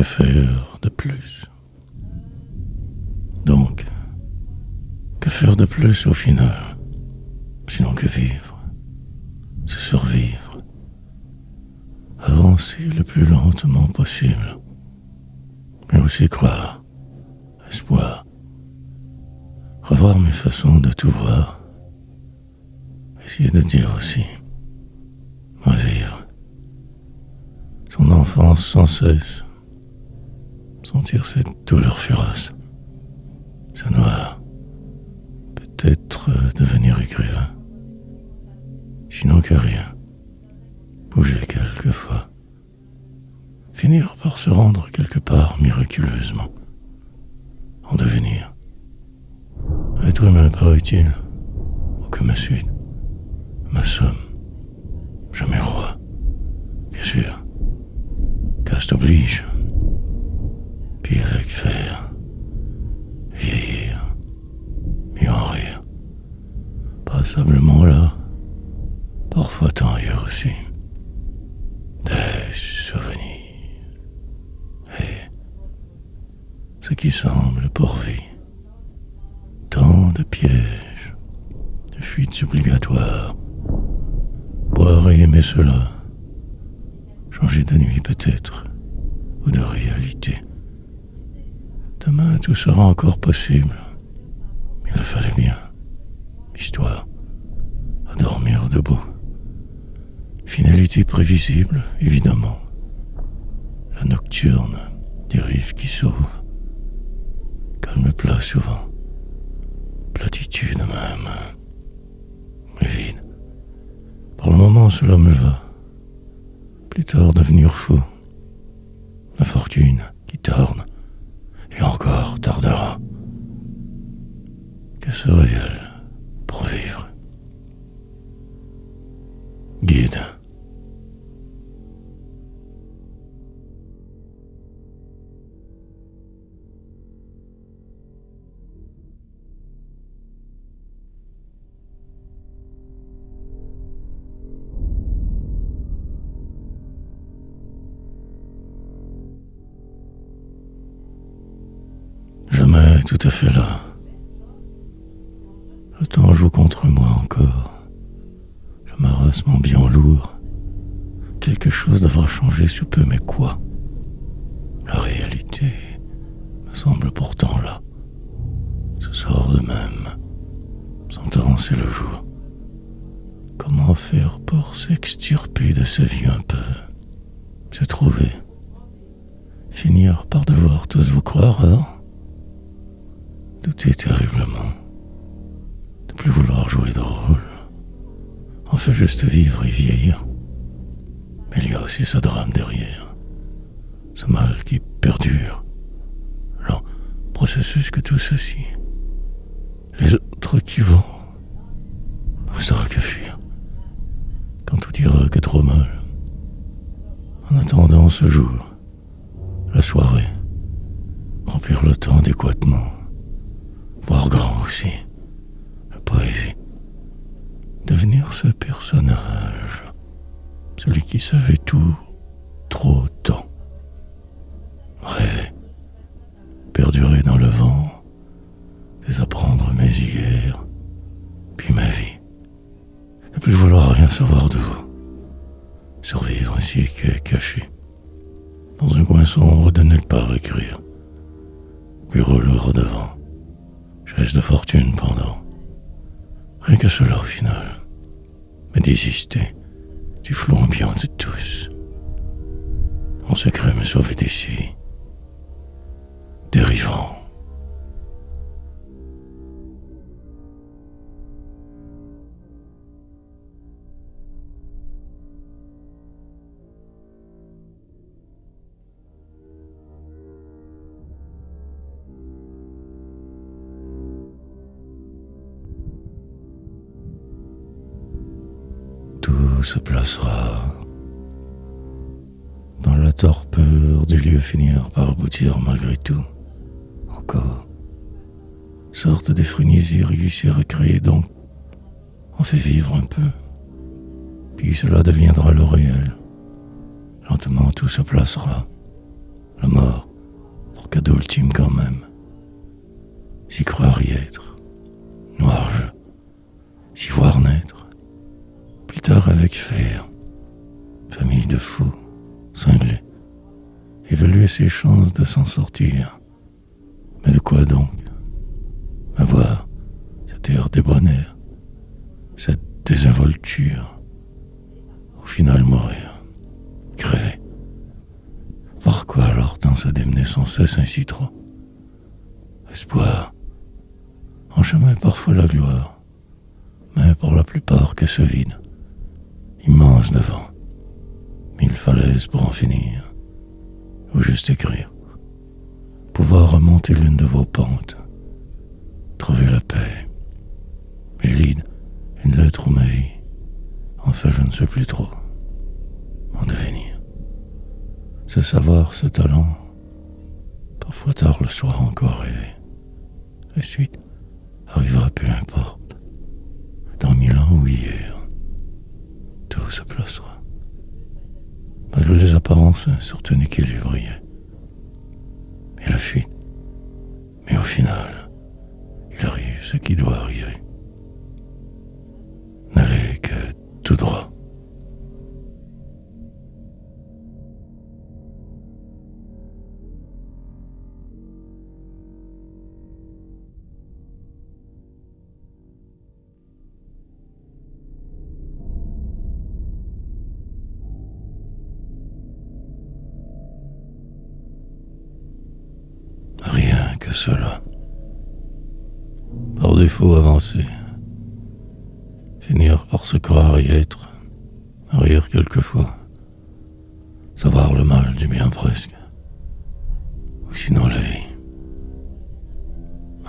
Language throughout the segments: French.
que faire de plus? Donc, que faire de plus au final? Sinon que vivre, se survivre, avancer le plus lentement possible, mais aussi croire, espoir, revoir mes façons de tout voir, essayer de dire aussi, revivre son enfance sans cesse, sentir cette douleur féroce, ce noir, peut-être devenir écrivain, sinon que rien, bouger quelquefois, finir par se rendre quelque part miraculeusement, en devenir, être humain pas utile, ou que ma suite, ma somme, jamais roi, bien sûr, caste oblige, puis avec faire, vieillir, et en rire, passablement là, parfois tant ailleurs aussi, des souvenirs, et ce qui semble pour vie, tant de pièges, de fuites obligatoires, boire et aimer cela, changer de nuit peut-être, ou de réalité. Demain tout sera encore possible, il le fallait bien, histoire, à dormir debout. Finalité prévisible, évidemment, la nocturne des rives qui s'ouvrent, calme plat souvent, platitude même, le vide. Pour le moment cela me va, plus tard devenir fou, la fortune qui tarde, et encore tardera. Que serait-elle pour vivre? Guide. Jamais tout à fait là. Le temps joue contre moi encore. Je m'arrasse mon bien lourd. Quelque chose devra changer sous peu, mais quoi? La réalité me semble pourtant là. Ce sort de même. Sentence et le jour. Comment faire pour s'extirper de ce vie un peu? Se trouver. Finir par devoir tous vous croire avant? Douter terriblement. De plus vouloir jouer de rôle. On fait juste vivre et vieillir. Mais il y a aussi ce drame derrière. Ce mal qui perdure. Lent processus que tout ceci. Les autres qui vont. Où sera que fuir? Quand tout ira que trop mal. En attendant ce jour. La soirée. Remplir le temps adéquatement. Voir grand aussi. La poésie. Devenir ce personnage. Celui qui savait tout, trop tôt. Rêver. Perdurer dans le vent. Désapprendre mes hier. Puis ma vie. Ne plus vouloir rien savoir de vous. Survivre ainsi caché. Dans un coin sombre de nulle part écrire. Bureau lourd devant. Chaise de fortune pendant. Rien que cela au final. Mais désister du flot ambiant de tous. En secret me sauver d'ici. Dérivant. Tout se placera dans la torpeur du lieu, finir par aboutir malgré tout. Encore sorte de frénésie réussir à créer, donc on fait vivre un peu, puis cela deviendra le réel. Lentement tout se placera, La mort, pour cadeau ultime quand même. S'y croire y être. Noir jeu. S'y voir naître. Plus tard avec fer. Famille de fous, cinglés. Évaluer ses chances de s'en sortir. Mais de quoi donc? Avoir cet air débonnaire, cette désinvolture. Au final mourir. Crever. Voir quoi alors dans se démener sans cesse ainsi trop? Espoir. En chemin parfois la gloire, mais pour la plupart que ce vide, immense devant, 1000 falaises pour en finir, ou juste écrire, pouvoir remonter l'une de vos pentes, trouver la paix. Gélide, une lettre ou ma vie, enfin je ne sais plus trop, en devenir. Ce savoir, ce talent, parfois tard le soir encore rêvé. La suite arrivera peu importe, dans 1000 ans ou hier, tout se placera. Malgré les apparences, surtout équilibrées. Et la fuite, mais au final, il arrive ce qui doit arriver. N'allez que tout droit. Rien que cela. Par défaut avancer. Finir par se croire y être. Rire quelquefois. Savoir le mal du bien presque. Ou sinon la vie.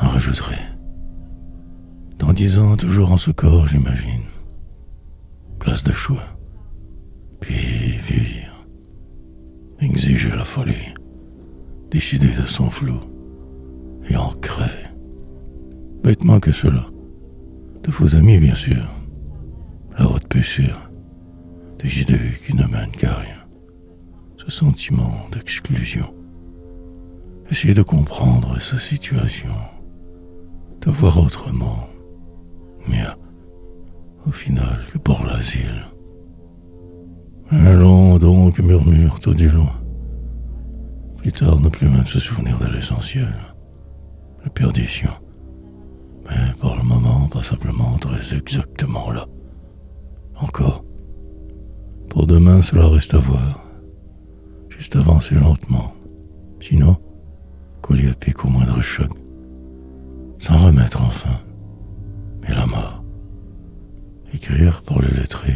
En rajouterai. Dans 10 ans, toujours en ce corps, j'imagine. Place de choix. Puis vieillir. Exiger la folie. Décider de son flou. Et en crever. Bêtement que cela. De faux amis, bien sûr. La haute sûre. Des idées qui ne mènent qu'à rien. Ce sentiment d'exclusion. Essayer de comprendre sa situation. De voir autrement. Mieux. Au final que pour l'asile. Allons donc, murmure tout du loin. Plus tard, ne plus même se souvenir de l'essentiel. La perdition. Mais pour le moment, pas simplement très exactement là. Encore. Pour demain, cela reste à voir. Juste avancer lentement. Sinon, collier à pic au moindre choc. S'en remettre enfin. Et la mort. Écrire pour le lettré.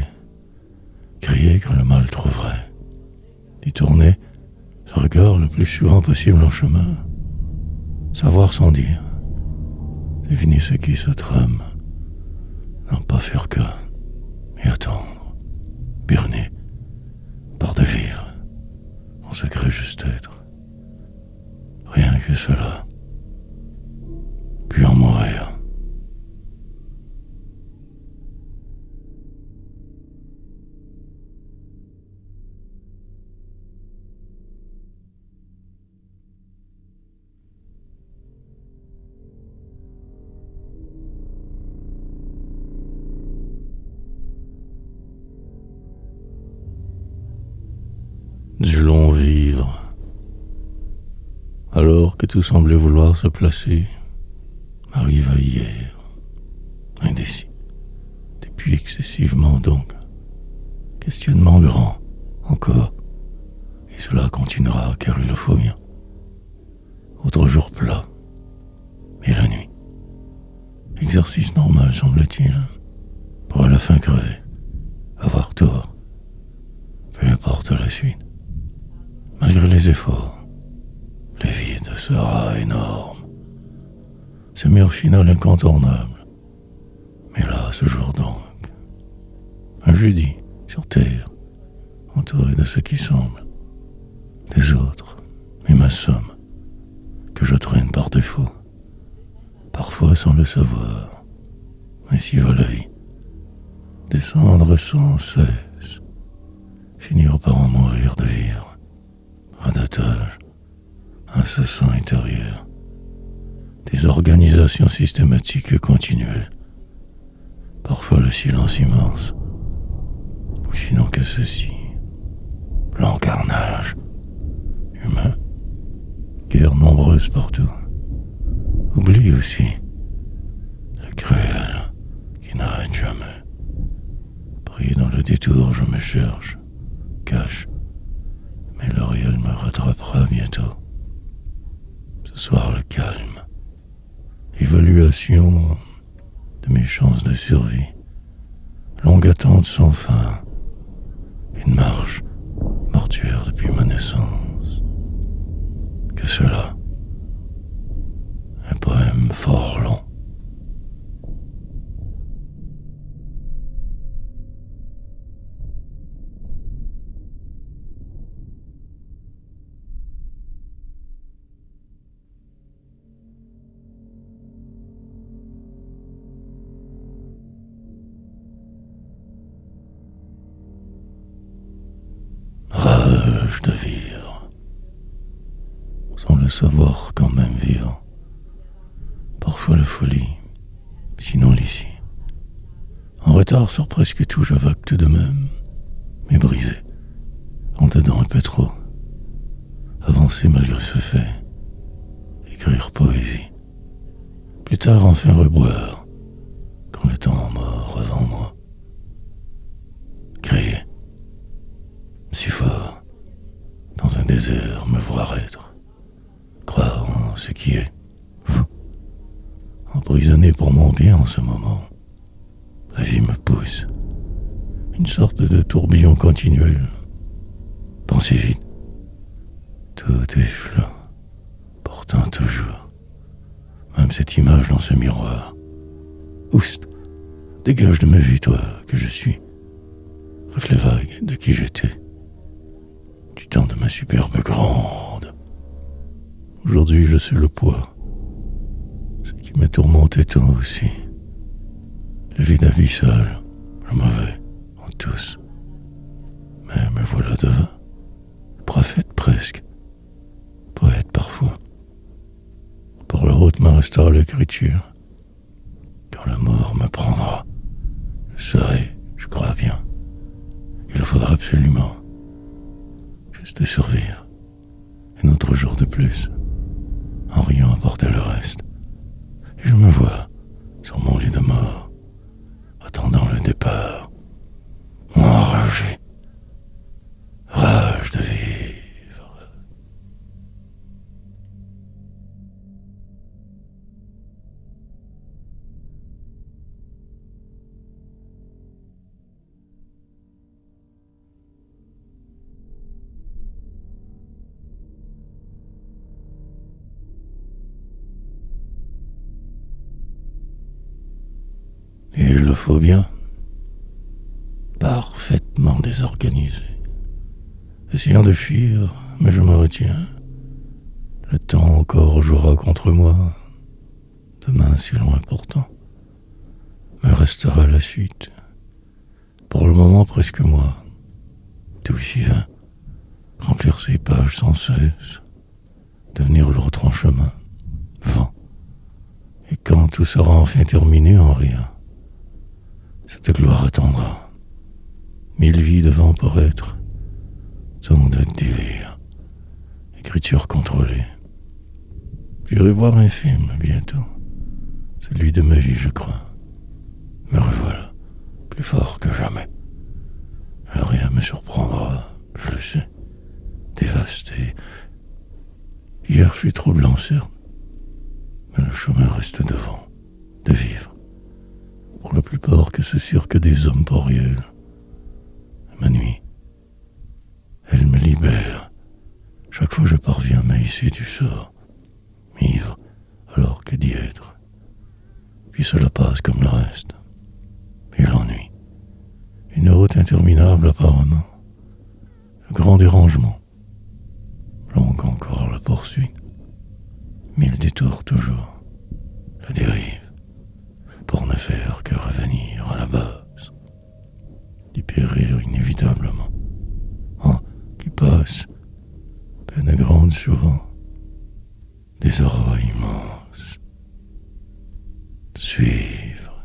Crier quand le mal trouverait. Détourner le regard le plus souvent possible en chemin. Savoir sans dire. Deviner ce qui se trame. N'en pas faire cas. Et attendre. Berner. Par de vivre. En secret juste être. Rien que cela. Puis en mourir. Du long vivre. Alors que tout semblait vouloir se placer, arriva hier, indécis, depuis excessivement donc, questionnement grand, encore, et cela continuera car il le faut bien. Autre jour plat, et la nuit. Exercice normal semble-t-il, pour à la fin crever, avoir tort, peu importe la suite. Malgré les efforts, le vide sera énorme. C'est mur final incontournable. Mais là, ce jour donc, un jeudi sur terre, entouré de ce qui semble, des autres, et ma somme, que je traîne par défaut, parfois sans le savoir. Ainsi va la vie. Descendre sans cesse, finir par en mourir de vivre. Radotage, incessant intérieur, des organisations systématiques et continuelles, parfois le silence immense, ou sinon que ceci, l'encarnage humain, guerres nombreuses partout, oublie aussi, le cruel qui n'arrête jamais. Pris dans le détour, je me cherche, cache, mais le réel me rattrapera bientôt. Ce soir, le calme, évaluation de mes chances de survie, longue attente sans fin, une marche mortuaire depuis ma naissance. Que cela, un poème fort long. Rage de vivre, sans le savoir quand même vivant. Parfois la folie, sinon l'ici. En retard sur presque tout, j'avoue tout de même, mais brisé, en dedans un peu trop. Avancer malgré ce fait, écrire poésie. Plus tard enfin reboire, quand le temps mort avant moi. Crier, si fort, dans un désert me voir être, croire en ce qui est, vous, emprisonné pour mon bien en ce moment. La vie me pousse, une sorte de tourbillon continuel. Pensez vite, tout est flou, pourtant toujours, même cette image dans ce miroir. Oust, dégage de ma vue, toi, que je suis, reflet vague de qui j'étais, du temps de ma superbe grande. Aujourd'hui, je sais le poids, ce qui me tourmentait tant aussi. Le vide abyssal, le mauvais, en tous. Mais me voilà devant, prophète presque, poète parfois. Pour la route me restera l'écriture. Quand la mort me prendra, je serai, je crois bien. Il faudra absolument juste survivre. Un autre jour de plus, en riant apporter le reste. Et je me vois sur mon lit de mort, attendant le départ, enragé, rage de vivre. Et il le faut bien, parfaitement désorganisé. Essayant de fuir, mais je me retiens. Le temps encore jouera contre moi. Demain, si loin pourtant, me restera la suite. Pour le moment, presque moi. Tout si vain. Remplir ces pages sans cesse. Devenir l'autre en chemin. Vent. Et quand tout sera enfin terminé en rien, cette gloire attendra. 1000 vies devant pour être. Tant de délire. Écriture contrôlée. J'irai voir un film bientôt. Celui de ma vie, je crois. Me revoilà, plus fort que jamais. Rien me surprendra, je le sais. Dévasté. Hier, je suis troublant, certes. Mais le chemin reste devant. De vivre. Pour la plupart, que ce cirque des hommes pas réels. Ma nuit, elle me libère. Chaque fois je parviens à m'hisser du sort. Ivre, alors que d'y être. Puis cela passe comme le reste. Et l'ennui. Une route interminable apparemment. Le grand dérangement. Longue encore la poursuite. 1000 détours toujours. La dérive. Pour ne faire que revenir à la base. D'y périr inévitablement. Qui passe. Peine grande souvent. Suivre.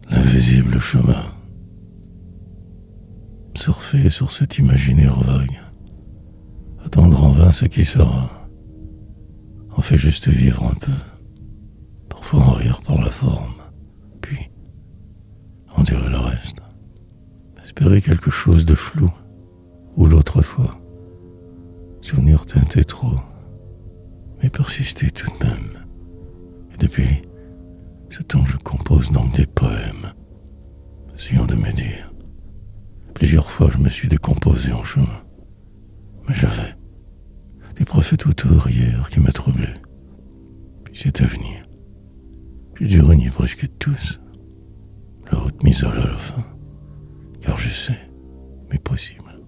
L'invisible chemin. Surfer sur cet imaginaire vague. Attendre en vain ce qui sera. En fait juste vivre un peu. Parfois en rire pour la forme. Puis endurer le reste. Espérer quelque chose de flou. Ou l'autre fois. Souvenir teinté trop. Mais persister tout de même. Et depuis ce temps je compose donc des poèmes. Essayant de me dire. Plusieurs fois je me suis décomposé en chemin. Mais j'avais des prophètes autour hier qui me troublaient. Puis cet avenir, j'ai dû renier presque tous. La route m'isole à la fin, car je sais, mais possible.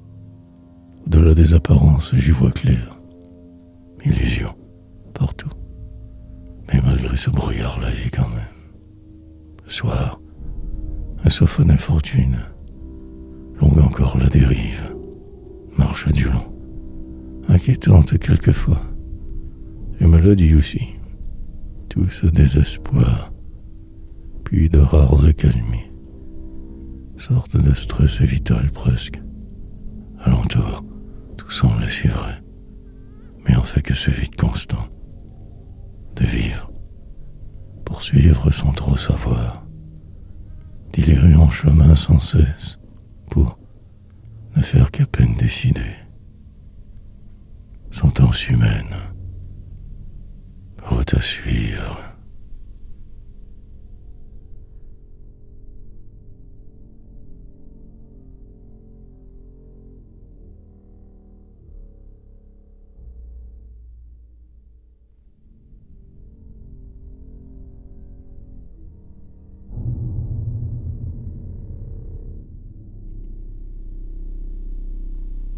Au-delà des apparences, j'y vois clair. Illusion, partout. Mais malgré ce brouillard, la vie quand même. Le soir, un sophone infortune. Longue encore la dérive. Marche du long. Inquiétante quelquefois. Et mélodie aussi. Tout ce désespoir. Puis de rares accalmies. Sorte de stress vital presque. Alentour, tout semble si vrai. Mais en fait que ce vide constant. De vivre. Poursuivre sans trop savoir. Diluer en chemin sans cesse. Pour ne faire qu'à peine décider. Sentence humaine. Route à suivre.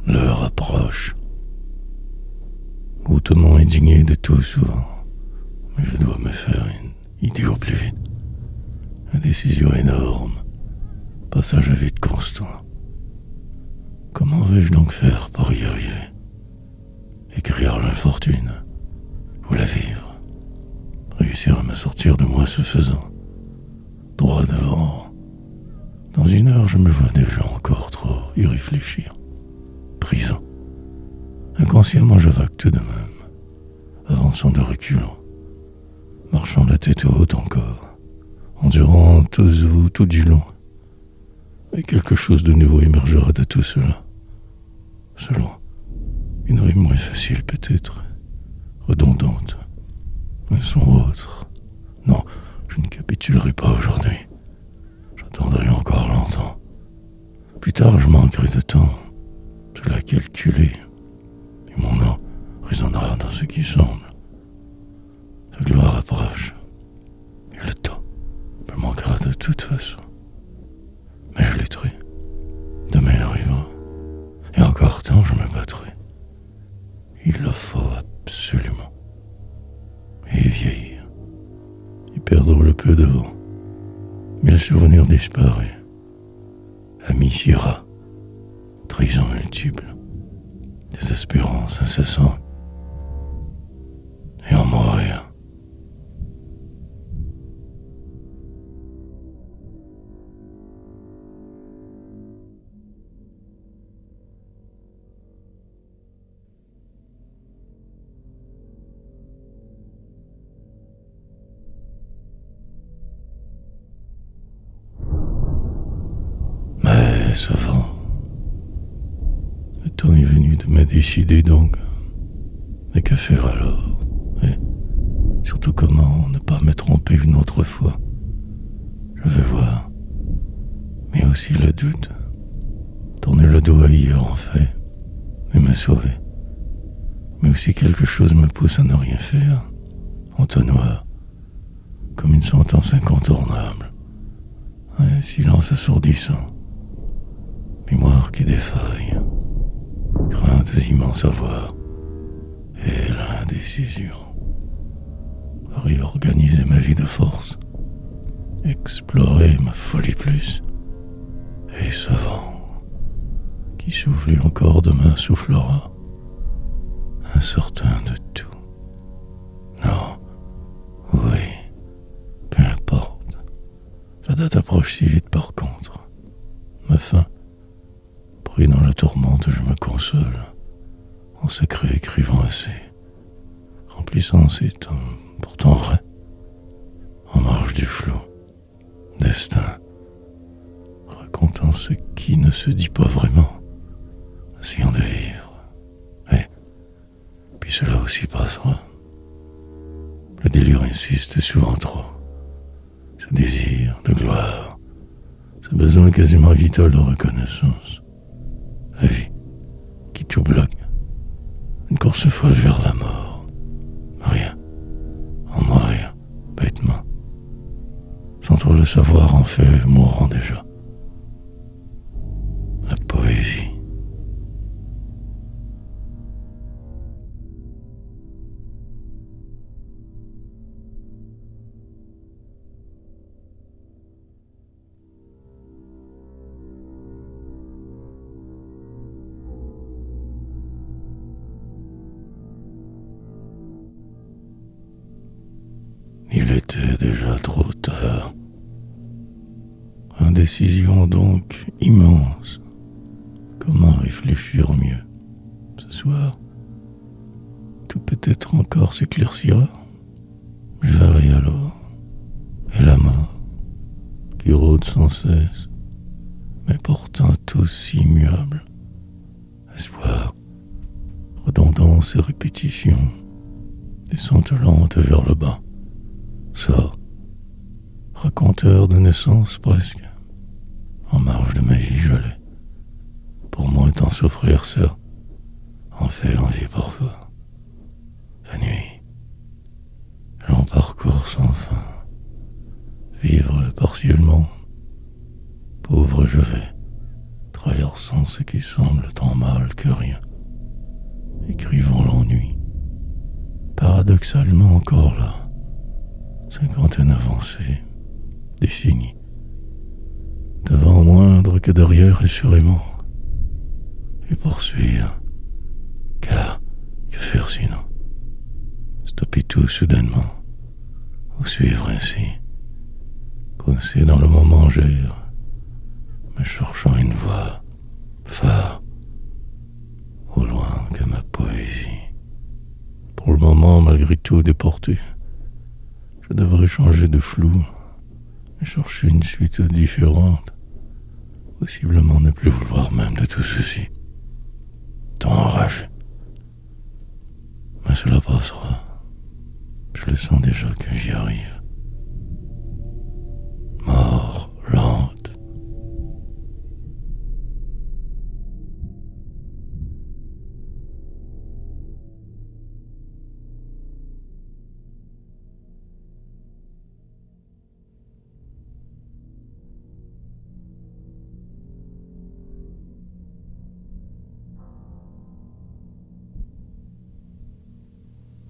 L'heure approche. Hautement indigné de tout souvent. Mais je dois me faire une idée au plus vite. Une décision énorme. Passage à vide constant. Comment vais-je donc faire pour y arriver? Écrire l'infortune. Ou la vivre. Réussir à me sortir de moi ce faisant. Droit devant. Dans une heure, je me vois déjà encore trop y réfléchir. Prison. Inconsciemment, je vague tout de même, avançant de reculant, marchant la tête haute encore, endurant tout du long. Et quelque chose de nouveau émergera de tout cela. Selon une rime moins facile peut-être, redondante, un son autre. Non, je ne capitulerai pas aujourd'hui. J'attendrai encore longtemps. Plus tard, je manquerai de temps. Cela calculé, et mon nom résonnera dans ce qui semble. Sa gloire approche, et le temps me manquera de toute façon. Mais je lutterai, demain arrivant, et encore temps je me battrai. Il le faut absolument. Et vieillir, et perdre le peu de vent, mais le souvenir disparaît. Ami ira. Trahison multiple, désespérance incessante, et en mourir. Mais ce vent, le temps est venu de me décider donc. Mais que faire alors? Et surtout comment ne pas me tromper une autre fois? Je vais voir. Mais aussi le doute. Tourner le dos à hier en fait. Et me sauver. Mais aussi quelque chose me pousse à ne rien faire. Entonnoir. Comme une sentence incontournable. Un silence assourdissant. Mémoire qui défaille. deux immenses avoirs et l'indécision. Réorganiser ma vie de force, explorer ma folie plus, et ce vent qui souffle encore demain soufflera, incertain de tout. Non, oui, peu importe. La date approche si vite par contre. Ma fin, pris dans la tourmente, je me console, en secret écrivant assez, remplissant ces tomes pourtant vrais, en marge du flou, destin, racontant ce qui ne se dit pas vraiment, essayant de vivre. Et puis cela aussi passera. Le délire insiste souvent trop. Ce désir de gloire, ce besoin quasiment vital de reconnaissance. La vie qui tout bloque. Une course folle vers la mort. Rien. En mourir, bêtement. Sans trop le savoir, en fait, mourant déjà. La poésie. Il était déjà trop tard. Indécision donc immense. Comment réfléchir au mieux? Ce soir, tout peut-être encore s'éclaircira. Je verrai alors. Et la mort, qui rôde sans cesse, mais pourtant aussi immuable. Espoir, redondance et répétition, descente lente vers le bas. Sort, raconteur de naissance presque, en marge de ma vie je l'ai. Pour moi tant souffrir ça, en fait envie parfois. La nuit, long parcours sans fin, vivre partiellement, pauvre je vais, traversant ce qui semble tant mal que rien, écrivant l'ennui, paradoxalement encore là. Cinquantaine avancée, décennies, devant moindre que derrière assurément, et poursuivre, car que faire sinon? Stopper tout soudainement, ou suivre ainsi, coincé dans le moment gère, me cherchant une voie, phare, au loin que ma poésie, pour le moment malgré tout déportée. Je devrais changer de flou et chercher une suite différente. Possiblement ne plus vouloir même de tout ceci. Tant enragé. Mais cela passera. Je le sens déjà que j'y arrive. Mort lente.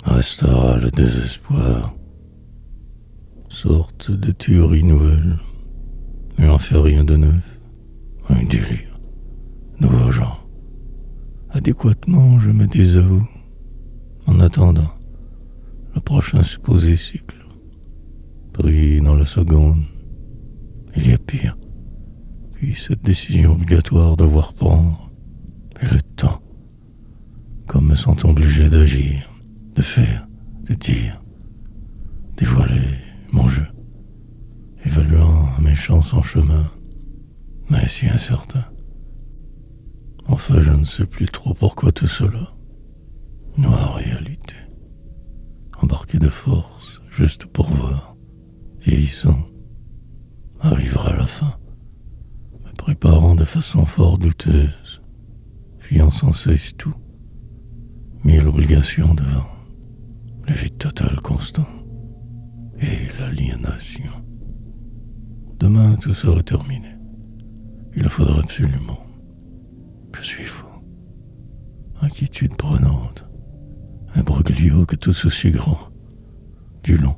Restera le désespoir, sorte de théorie nouvelle, mais en fait rien de neuf, un délire, nouveau genre. Adéquatement, je me désavoue, en attendant le prochain supposé cycle. Pris dans la seconde, il y a pire, puis cette décision obligatoire de devoir prendre, et le temps, comme me sent obligé d'agir, de faire, de dire, dévoiler mon jeu, évaluant mes chances en chemin, mais si incertain. Enfin, je ne sais plus trop pourquoi tout cela. Noire réalité, embarqué de force, juste pour voir, vieillissant, arrivera à la fin, me préparant de façon fort douteuse, fuyant sans cesse tout, mille obligations devant, le vide total constant et l'aliénation. Demain, tout sera terminé. Il le faudra absolument. Je suis fou. inquiétude prenante, imbroglio que tout aussi grand, du long.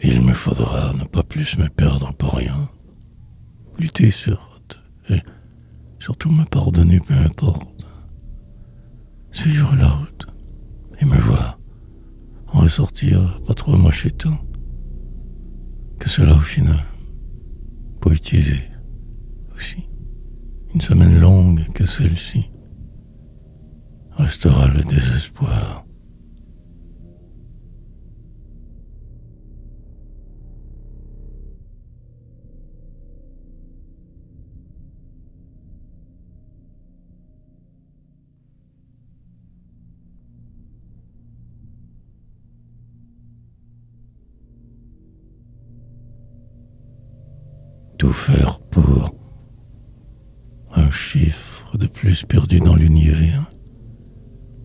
Il me faudra ne pas plus me perdre pour rien, lutter certes, et surtout me pardonner peu importe, suivre la route et me voir en ressortir pas trop machétant, que cela au final, poétiser aussi, une semaine longue que celle-ci, restera le désespoir. Tout faire pour un chiffre de plus perdu dans l'univers,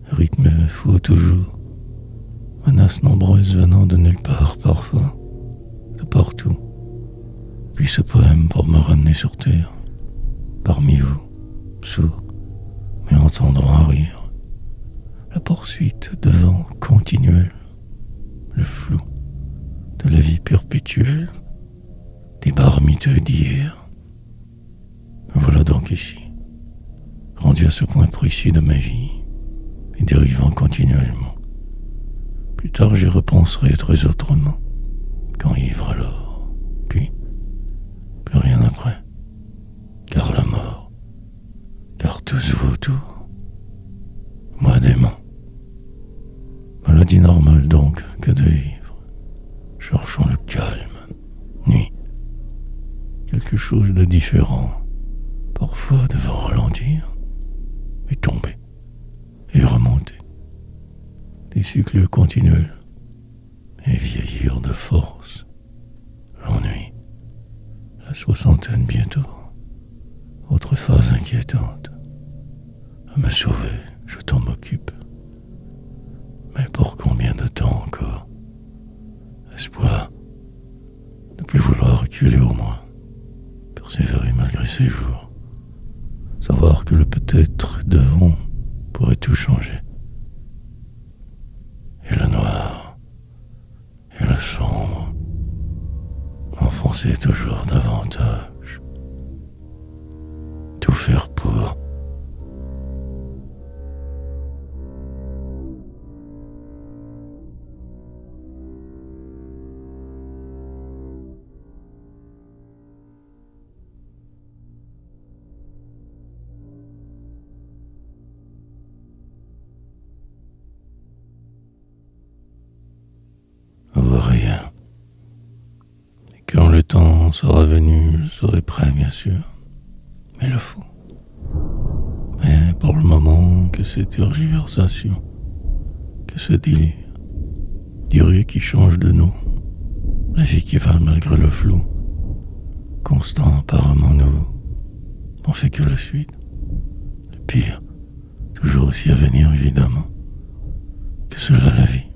rythme fou toujours, menaces nombreuses venant de nulle part parfois, de partout. Puis ce poème pour me ramener sur terre, parmi vous, sourds, mais entendant un rire, la poursuite de vent continuel, le flou de la vie perpétuelle, des barmiteux d'hier. Me voilà donc ici, rendu à ce point précis de ma vie, et dérivant continuellement. Plus tard j'y repenserai très autrement, quand ivre alors, puis plus rien après, car la mort, car tous vautours, moi démon. Maladie normale donc que de vivre, cherchant le calme, nuit, quelque chose de différent, parfois devant ralentir, et tomber, et remonter, des cycles continuels, et vieillir de force, l'ennui, la soixantaine bientôt, autre phase inquiétante, à me sauver, je t'en m'occupe, mais pour combien de temps encore? Espoir, ne plus vouloir reculer au moins, persévérer malgré ces jours, savoir que le peut-être devant pourrait tout changer. Et le noir, et le sombre, m'enfoncer toujours davantage. Tout faire pour. Rien. Et quand le temps sera venu, je serai prêt, bien sûr. Mais le faut. Mais pour le moment, que ces tergiversations, que ce délire, des rues qui changent de nom, la vie qui va malgré le flou, constant apparemment nouveau, n'en fait que le suite. Le pire, toujours aussi à venir évidemment, que cela la vie,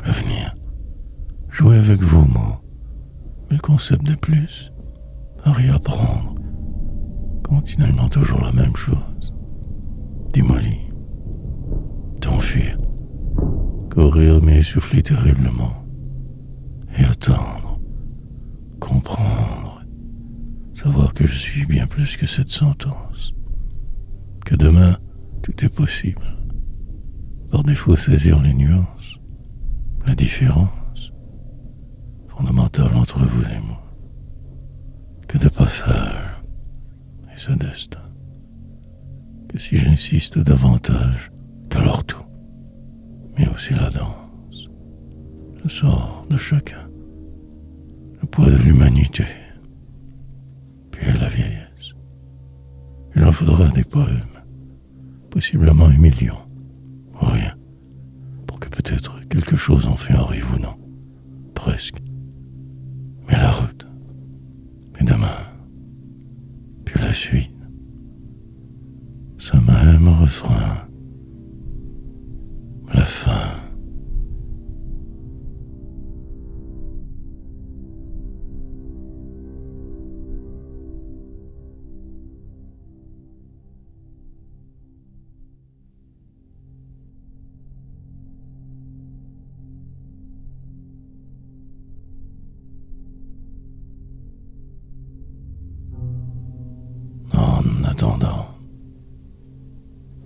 l'avenir. Jouer avec vos mots, mais le concept de plus, à réapprendre, continuellement toujours la même chose, démolir, t'enfuir, courir mais essouffler terriblement, et attendre, comprendre, savoir que je suis bien plus que cette sentence, que demain tout est possible, par défaut saisir les nuances, la différence fondamentale entre vous et moi, que de passage et ce destin, que si j'insiste davantage, qu'alors tout, mais aussi la danse, le sort de chacun, le poids de l'humanité, puis la vieillesse. Il en faudra des poèmes, possiblement 1 million, ou rien, pour que peut-être quelque chose enfin arrive ou non, presque. Mais la route, et demain, puis la suite, ce même refrain, la fin.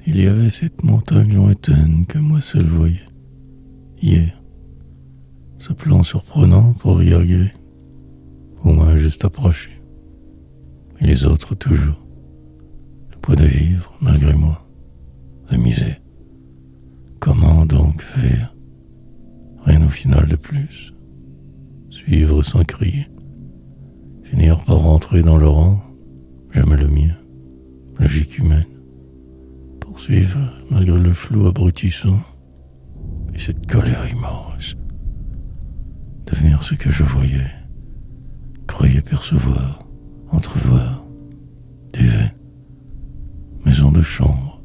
il y avait cette montagne lointaine que moi seul voyais, hier, ce plan surprenant pour y arriver, au moins juste approché, et les autres toujours, le poids de vivre malgré moi, la misère. Comment donc faire? Rien au final de plus. Suivre sans crier. Finir par rentrer dans le rang, jamais le mien. Logique humaine. Poursuivre malgré le flou abrutissant. Et cette colère immense. Devenir ce que je voyais. Croyais percevoir, entrevoir. Duvet. Maison de chambre.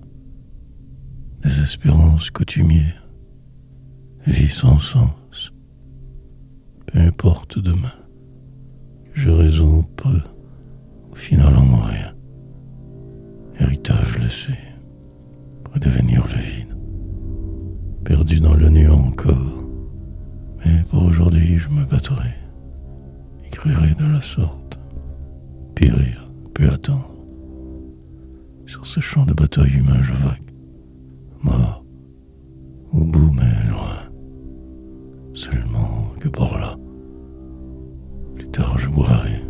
Désespérance coutumière. Vie sans sens. Peu importe demain. Que je raison peu. Au final en rien. Héritage le sais. Redevenir le vide. Perdu dans le néant encore. Mais pour aujourd'hui je me battrai. Écrirai de la sorte. Périr, peu attendre. Sur ce champ de bataille humain je vague. Mort. Au bout mais loin. Seulement que par là. Plus tard je boirai.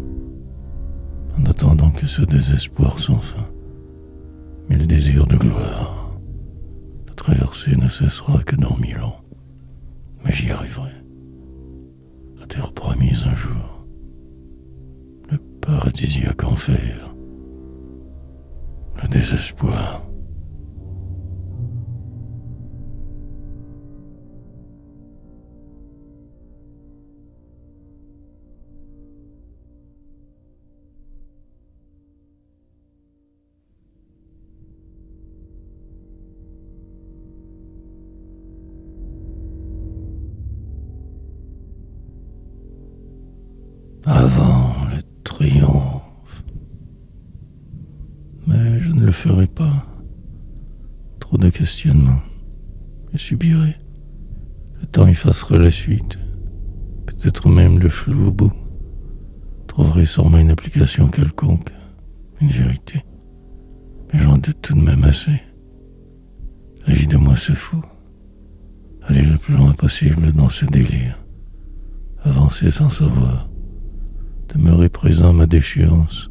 En attendant que ce désespoir sans fin. Mille désirs de gloire. La traversée ne cessera que dans 1000 ans. Mais j'y arriverai. La terre promise un jour. Le paradisiaque enfer. Le désespoir. Avant le triomphe. Mais je ne le ferai pas. Trop de questionnements. Je subirai. Le temps effacera la suite. Peut-être même le flou au bout. Trouverai sûrement une application quelconque. Une vérité. Mais j'en doute tout de même assez. La vie de moi se fout. Aller le plus loin possible dans ce délire. Avancer sans savoir. Demeurer présent à ma déchéance,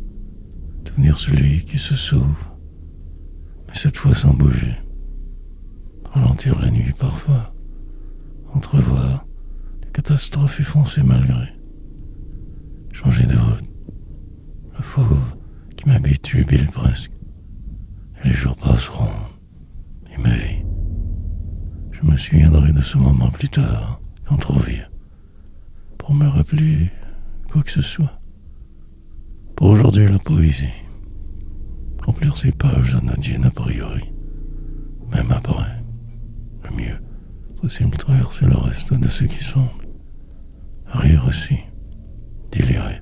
devenir celui qui se sauve, mais cette fois sans bouger. Ralentir la nuit parfois, entrevoir des catastrophes et foncer malgré. Changer de route, le fauve qui m'habitue bile presque, et les jours passeront, et ma vie. Je me souviendrai de ce moment plus tard, quand trop vieux, pour me rappeler quoi que ce soit. Pour aujourd'hui, la poésie. Remplir ces pages anodines a priori. Même après. Le mieux, possible traverser le reste de ce qui semble. Rire aussi. Délirer.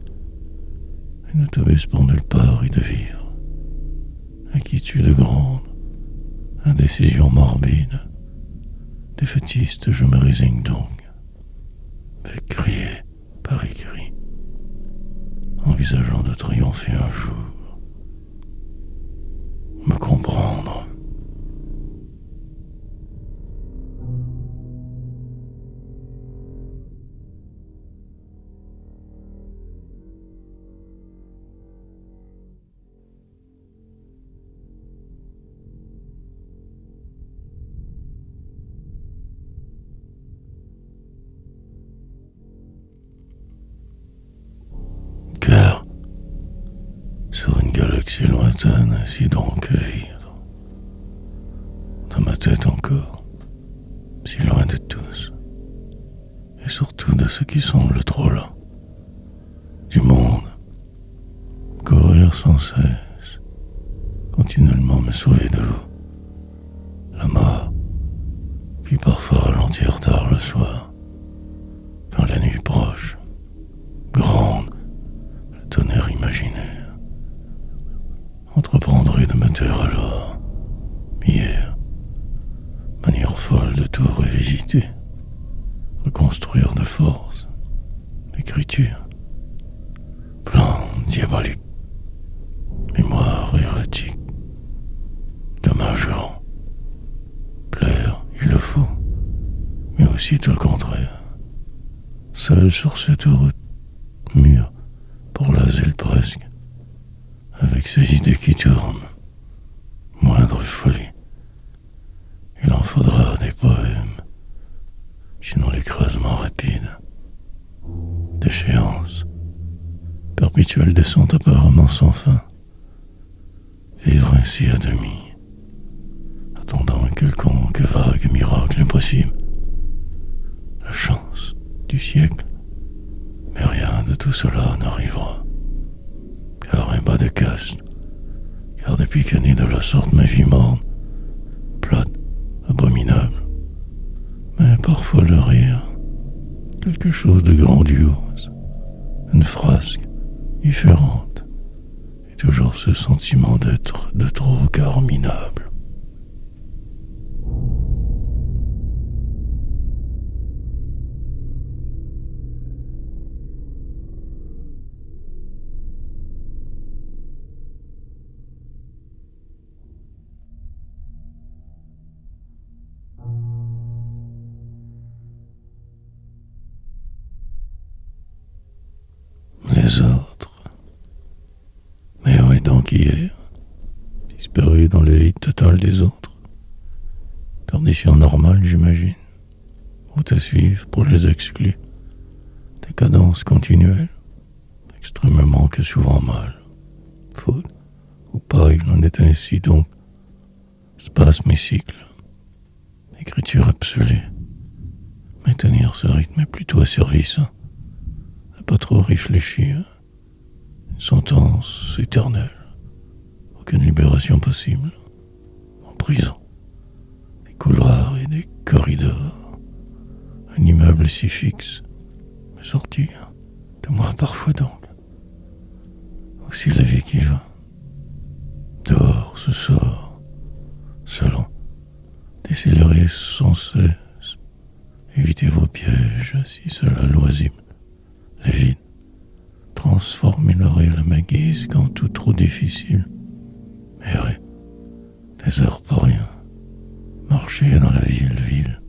Une autobus pour nulle part et de vivre. Inquiétude grande. Indécision morbide. Défaitiste, je me résigne donc. Fait crier par écrit. Envisageant de triompher un jour. Me comprendre. Car, sur une galaxie lointaine, ainsi donc vivre. Dans ma tête encore, si loin de tous, et surtout de ceux qui semblent trop là. Du monde, courir sans cesse, continuellement me sauver de vous. La mort, puis parfois ralentir tard le soir, quand la nuit proche, grande, tonnerre imaginaire. Entreprendrai de me taire alors, hier, manière folle de tout revisiter, reconstruire de force, l'écriture, plan diabolique, mémoire erratique, dommage grand, aussi tout le contraire. Seul sur cette route, mûr pour l'asile presque, avec ses idées qui tournent, moindre folie. Il en faudra des poèmes, sinon l'écrasement rapide. Déchéance, perpétuelle descente apparemment sans fin. Vivre ainsi à demi, attendant un quelconque vague miracle impossible. La chance du siècle, mais rien de tout cela n'arrivera. Car un bas de caste, car depuis qu'est née de la sorte ma vie morne, plate, abominable, mais parfois le rire, quelque chose de grandiose, une frasque différente, et toujours ce sentiment d'être de trop car minable. Les autres. Mais où est donc hier? Disparu dans le vide total des autres. Perdition normale, j'imagine. Route à suivre pour les exclus. Décadence continuelle. Extrêmement que souvent mal. Faute ou pas, il en est ainsi donc. Spasme et cycle. Écriture absolue. Maintenir ce rythme est plutôt asservissant. Ne pas trop réfléchir. Une sentence éternelle. Aucune libération possible. En prison. Des couloirs et des corridors. Un immeuble si fixe. Mais sortir de moi parfois donc. Aussi la vie qui va. Dehors se sort. Selon. Décélérer sans cesse. Évitez vos pièges si cela loisible. Les vides. Transformer le réel à ma guise quand tout trop difficile. Errer. Des heures pour rien. Marcher dans la ville.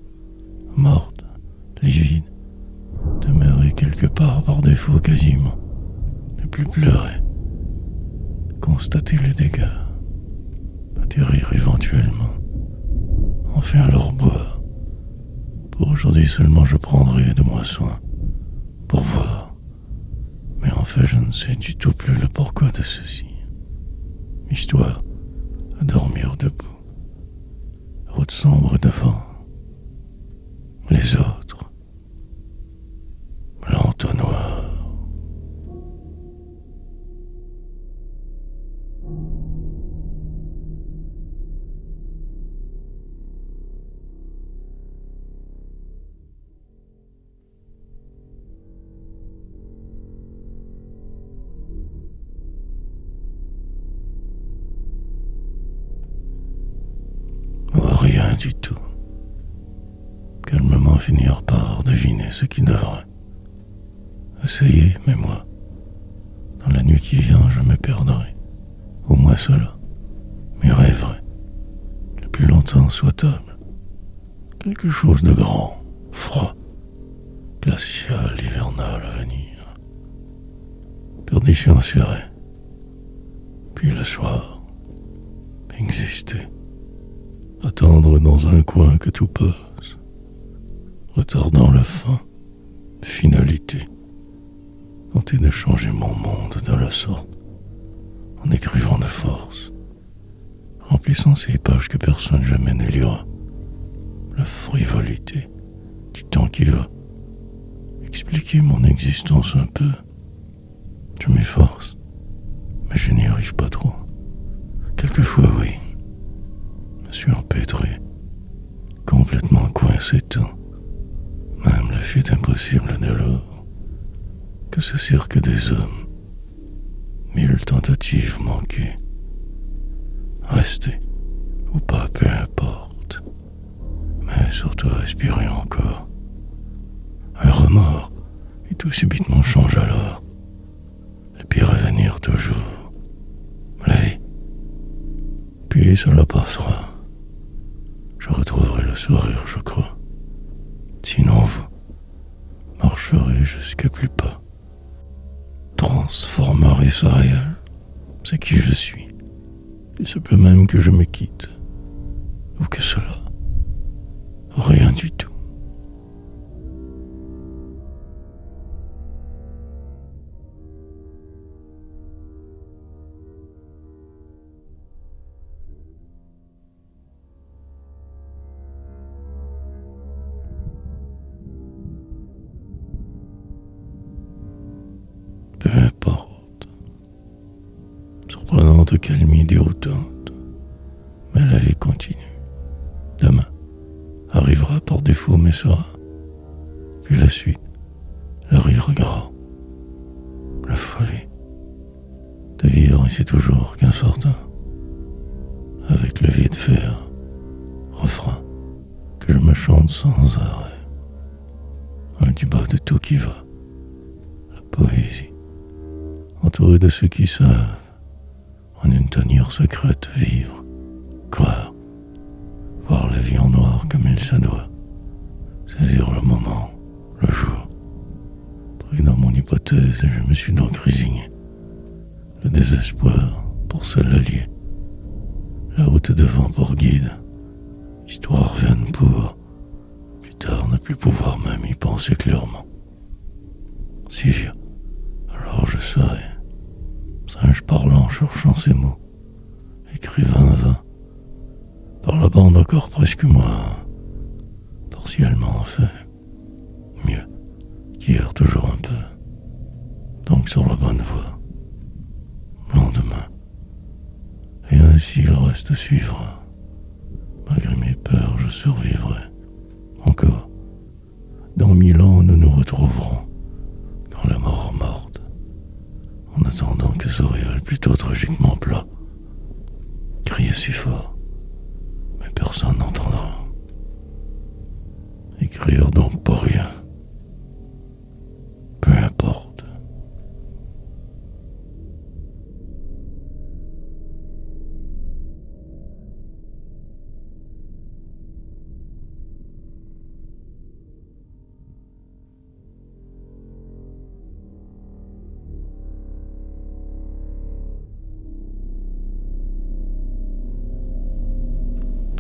Morte. Livide. Demeurer quelque part par défaut quasiment. Ne plus pleurer. Constater les dégâts. Atterrir éventuellement. Enfin leur boire. Pour aujourd'hui seulement je prendrai de moi soin. Pour voir. Mais en fait je ne sais du tout plus le pourquoi de ceci. Histoire à dormir debout. Route sombre devant. Les autres. L'entonnoir. Rien du tout. Calmement finir par deviner ce qui devrait. Essayer, mais moi. Dans la nuit qui vient, je me perdrai. Au moins cela. Mais rêverai. Le plus longtemps souhaitable. Quelque chose de grand, froid, glacial, hivernal à venir. Perdition serait. Puis le soir. Exister. Attendre dans un coin que tout passe, retardant la fin, finalité, tenter de changer mon monde de la sorte, en écrivant de force, remplissant ces pages que personne jamais ne lira, la frivolité du temps qui va, expliquer mon existence un peu, je m'efforce, mais je n'y arrive pas trop, quelquefois oui. Je suis empêtré, complètement coincé tout. Même la fuite impossible dès lors que ce cirque des hommes. 1000 tentatives manquées. Rester ou pas, peu importe. Mais surtout respirer encore. Un remords, et tout subitement change alors. Le pire à venir toujours. La vie. Puis cela passera. Je retrouverai le sourire, je crois. Sinon vous marcherez jusqu'à plus pas. Transformer ça réel, c'est qui je suis. Il se peut même que je me quitte, ou que cela, ou rien du tout. Peu importe. Surprenante calmie déroutante. Mais la vie continue. Demain arrivera par défaut mais sera. Puis la suite, l'arrière-gras. La folie de vivre ici toujours qu'un certain. Avec le vide fer, refrain que je me chante sans arrêt. Du bas de tout qui va. La poésie. Entouré de ceux qui savent, en une tanière secrète, vivre, croire, voir la vie en noir comme il se doit, saisir le moment, le jour. Pris dans mon hypothèse, je me suis donc résigné. Le désespoir pour seul allié, la route devant pour guide, histoire vaine pour, plus tard ne plus pouvoir même y penser clairement. Si vieux, alors je serai singe parlant, cherchant ses mots, écrivain vain, par la bande encore presque moi, partiellement fait, mieux qu'hier toujours un peu, donc sur la bonne voie, lendemain, et ainsi le reste suivra, malgré mes peurs je survivrai, encore, dans 1000 ans nous nous retrouverons, quand la mort morte, en attendant que ce réel plutôt tragiquement plat, criait si fort, mais personne n'entendra. Écrire donc pour rien, peu importe.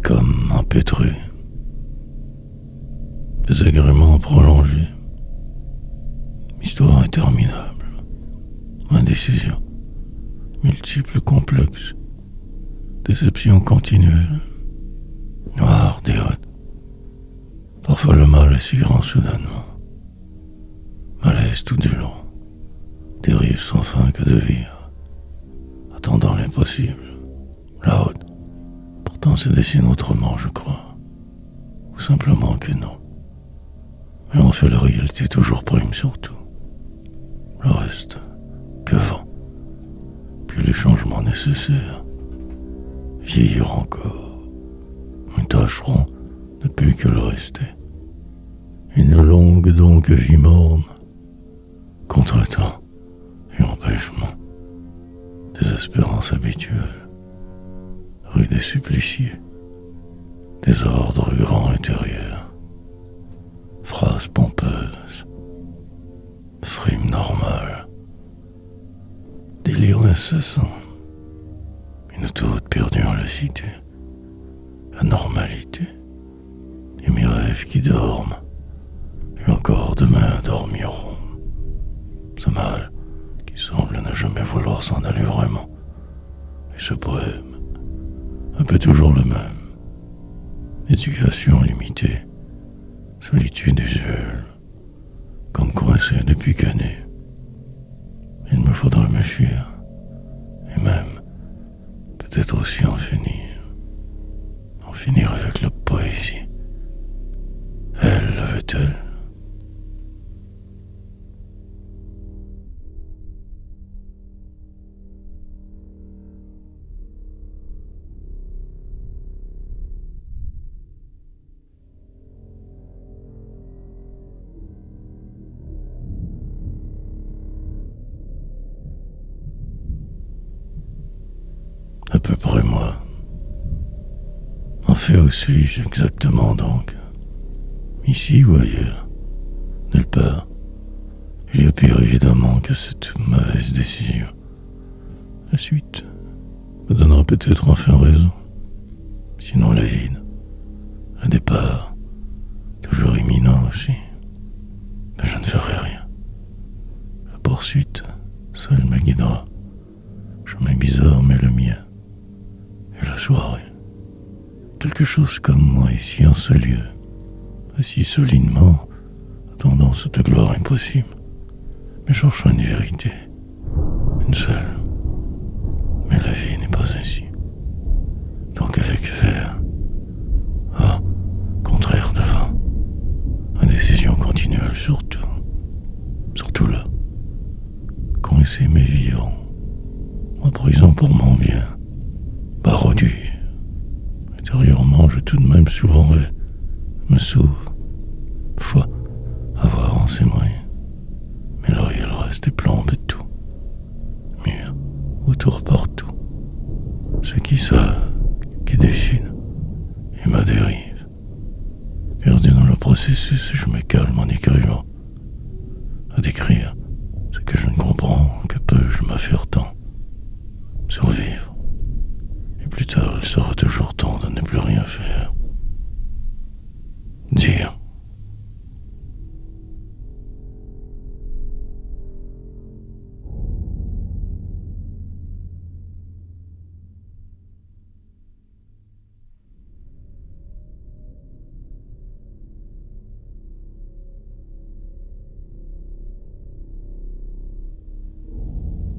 Comme empêtré, désagrément prolongé, histoire interminable, indécision, multiples complexes, déception continuelle, noire déode. Parfois le mal est si grand soudainement, malaise tout du long, dérive sans fin que de vivre, attendant l'impossible, la haute. Pourtant se dessine autrement, je crois. Ou simplement que non. Mais en fait, la réalité toujours prime sur tout. Le reste, que vent. Puis les changements nécessaires. Vieillir encore. Nous tâcherons de plus que le rester. Une longue donc vie morne. Contretemps et empêchement. Désespérance habituelle. Rue des suppliciés, désordre grand intérieur, phrases pompeuses, frime normale, délire incessant, une toute perdue en la cité, la normalité, et mes rêves qui dorment, et encore demain dormiront. Ce mal qui semble ne jamais vouloir s'en aller vraiment, et ce poème, un peu toujours le même. Éducation limitée, solitude usuelle, comme coincé depuis qu'année. Il me faudrait me fuir, et même, peut-être aussi en finir avec la poésie. Elle le veut-elle? À peu près moi. En fait, où suis-je exactement donc? ici ou ailleurs, nulle part. Il y a pire évidemment que cette mauvaise décision. La suite me donnera peut-être enfin raison. Sinon le vide, le départ, toujours imminent aussi. Mais je ne ferai rien. La poursuite seule me guidera. Chemin bizarre mais le mien. Et la soirée. Quelque chose comme moi ici en ce lieu, assis solidement, attendant cette gloire impossible, mais cherchant une vérité, une seule. Mais la vie n'est pas ainsi. Donc avec faire, contraire devant, indécision continuelle surtout là, coincé mais vivant, en prison pour mon bien, barodu. Intérieurement, je tout de même souvent me sauve, foi, avoir en ses moyens. Mais là, il reste et plombe tout. Mur, autour partout. Ceux qui savent, qui décident, et ma dérive. Perdu dans le processus, je me calme en écrivant. À décrire ce que je ne comprends que peux-je m'affaire tant. Survivre. Et plus tard, il sera toujours temps de ne plus rien faire. Dire.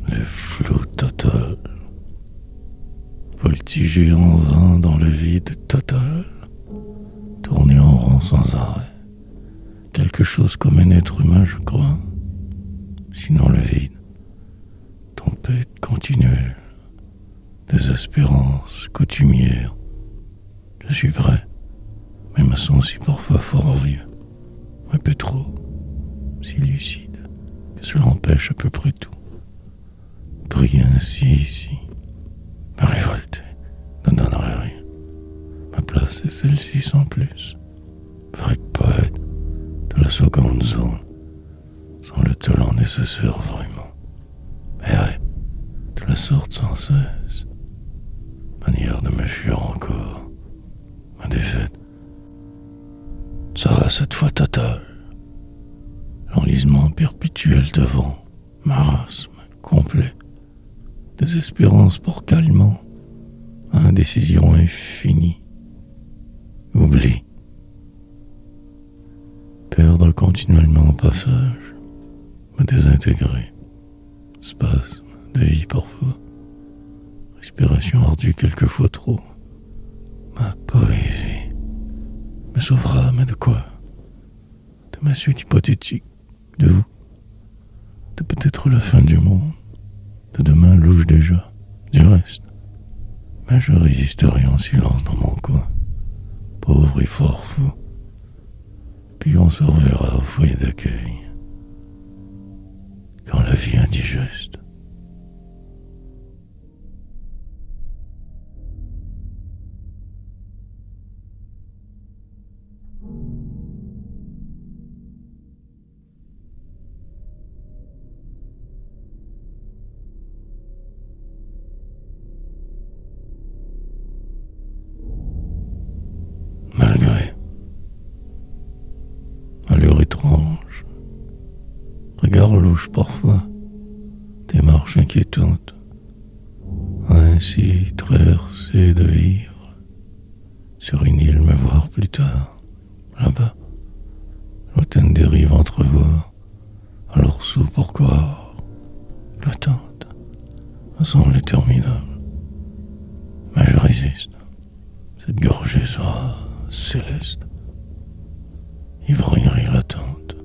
Le flou total. Voltiger en vain dans le vide total. Tourner en rond sans arrêt. Quelque chose comme un être humain, je crois. Sinon le vide. Tempête continuelle. Désespérance coutumière. Je suis vrai, mais me sens si parfois fort vieux. Un peu trop. Si lucide. Que cela empêche à peu près tout. Briller ainsi ici. Me révolter. Ne donnerait rien. Ma place est celle-ci sans plus. Vrai poète de la seconde zone. Sans le talent nécessaire vraiment. Errer de la sorte sans cesse. Manière de me fuir encore. Ma défaite sera cette fois totale. L'enlisement perpétuel devant. Marasme complet. Désespérance pour calmant. Indécision infinie. Oubli. Perdre continuellement au passage. Me désintégrer. Spasme de vie parfois. Respiration ardue quelquefois trop. Ma poésie me sauvera, mais de quoi? De ma suite hypothétique. De vous. De peut-être la fin du monde. De demain louche déjà. Du reste. Mais je résisterai en silence dans mon coin. Pauvre et fort fou. Puis on se reverra au foyer d'accueil. Quand la vie indigeste. Malgré. Allure étrange. Regard louche parfois. Démarche inquiétante. Ainsi traversé de vivre. Sur une île me voir plus tard. Là-bas. Lointaine dérive entrevoir. Alors sous pourquoi l'attente me semble interminable. Mais je résiste. Cette gorgée sera céleste. Ivrognerie l'attente.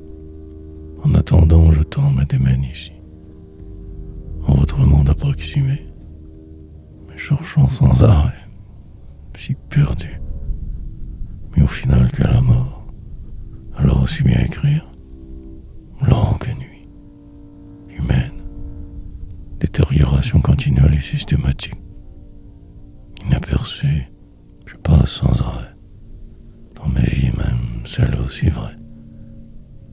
En attendant, je tends ma démène ici. En votre monde approximé. Mais cherchant sans arrêt. Si perdu. Mais au final qu'à la mort. Alors aussi bien écrire. Longue nuit. Humaine. Détérioration continuelle et systématique. Inaperçue. Je passe sans arrêt. Dans ma vie même celle aussi vraie.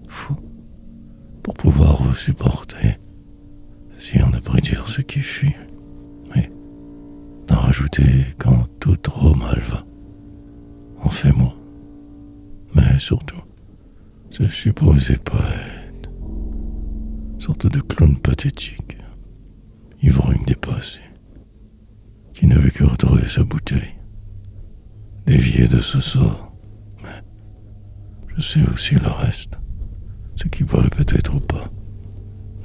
Fou, pour pouvoir vous supporter, essayant de prédire ce qui fut, et d'en rajouter quand tout trop mal va. En fait moi, mais surtout, ce supposé poète, sorte de clown pathétique, ivrogne dépassé, qui ne veut que retrouver sa bouteille, dévié de ce sort, mais je sais aussi le reste, ce qui pourrait peut-être ou pas,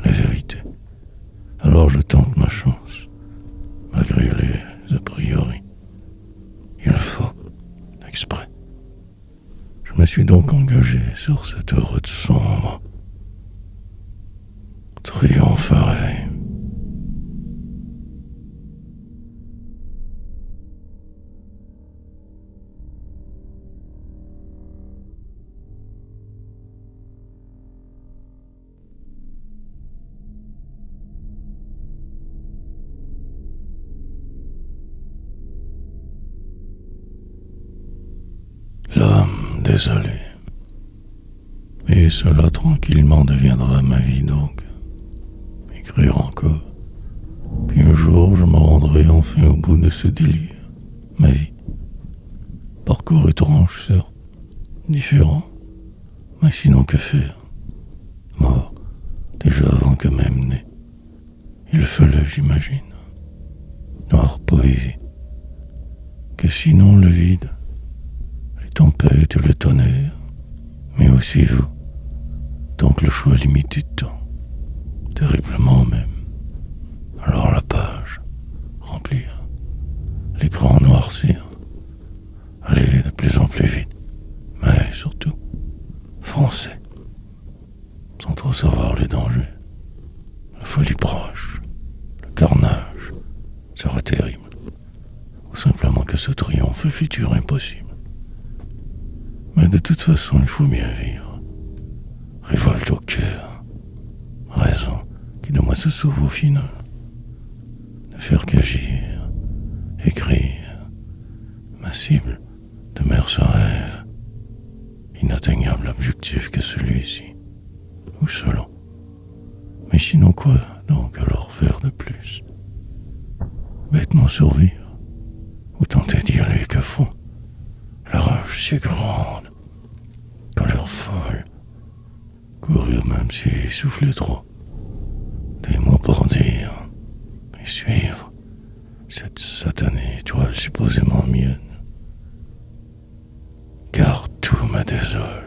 la vérité. Alors je tente ma chance, malgré les a priori. Il faut, exprès. Je me suis donc engagé sur cette route sombre. Triompherai. L'homme désolé. Et cela tranquillement deviendra ma vie donc. Écrire encore. Puis un jour je me rendrai enfin au bout de ce délire. Ma vie. Parcours étrange, certes. Différent. Mais sinon que faire? Mort. Déjà avant que même né. Il fallait, j'imagine. Noire poésie. Que sinon le vide. Les tempêtes et le tonnerre. Mais aussi vous. Donc le choix limité de temps. Terriblement même. Alors la page. Remplir. L'écran noircir. Aller de plus en plus vite. Mais surtout, foncer. Sans trop savoir les dangers. La folie proche. Le carnage. Serait terrible. Ou simplement que ce triomphe futur impossible. Mais de toute façon, il faut bien vivre. Révolte au cœur. Raison qui de moi se sauve au final. Ne faire qu'agir. Écrire. Ma cible demeure ce rêve. Inatteignable objectif que celui-ci. Ou selon. Mais sinon quoi donc alors faire de plus? Bêtement survivre. Ou tenter d'y aller qu'à fond. La rage si grande. Colère folle. Courir même si souffler trop. Des mots pour dire. Et suivre cette satanée étoile supposément mienne. Car tout me désole.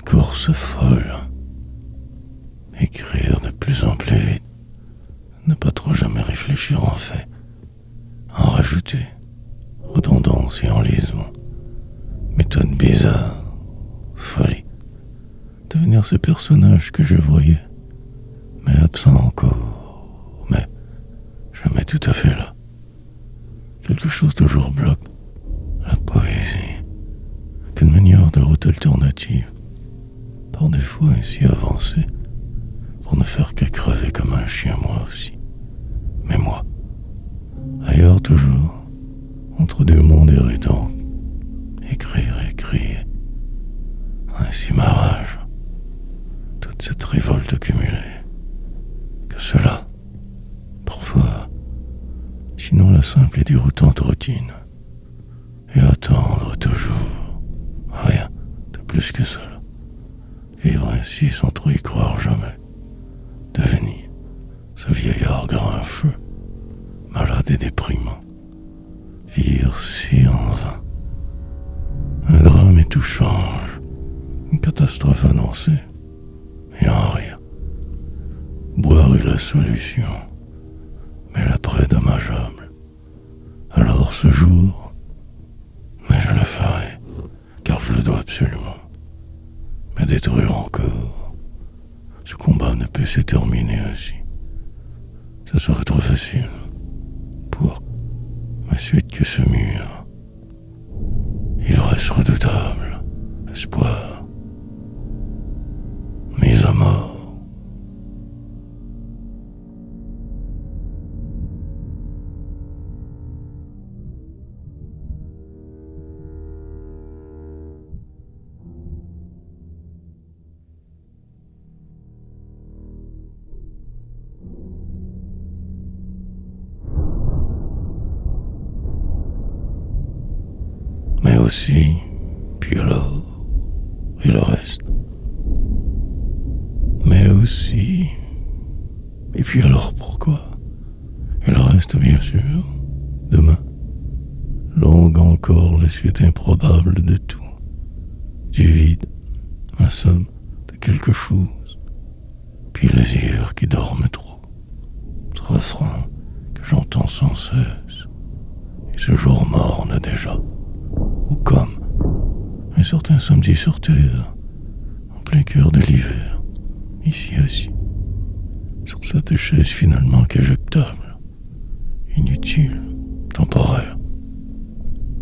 Course folle. Écrire de plus en plus vite. Ne pas trop jamais réfléchir en fait. En rajouter. Redondance et enlisement. Méthode bizarre. Folie. Devenir ce personnage que je voyais. Mais absent encore. Mais jamais tout à fait là. Quelque chose toujours bloque. La poésie. Qu'une manière de route alternative. Par défaut ainsi avancé, pour ne faire que crever comme un chien moi aussi. Mais moi, ailleurs toujours, entre deux mondes héritants, écrire, ainsi ma rage, toute cette révolte cumulée, que cela, parfois, sinon la simple et déroutante routine, et attendre toujours, rien de plus que cela. Vivre ainsi sans trop y croire jamais. Devenir ce vieillard grincheux, malade et déprimant. Vivre si en vain. Un drame et tout change. Une catastrophe annoncée. Et en rien. Boire est la solution. Mais l'après dommageable. Alors ce jour, mais je le ferai, car je le dois absolument. Mais détruire encore. Ce combat ne peut se terminer ainsi. Ce serait trop facile. suite que ce mur. Ivresse redoutable, espoir, mise à mort. Mais aussi, puis alors, et le reste. Mais aussi, et puis alors pourquoi? Et le reste, bien sûr, demain. Longue encore la suite improbable de tout. Du vide, la somme de quelque chose. Puis les yeux qui dorment trop. Ce refrain que j'entends sans cesse. Et ce jour morne déjà. Ou comme un certain samedi sur terre, en plein cœur de l'hiver, ici aussi, sur cette chaise finalement qu'éjectable, inutile, temporaire,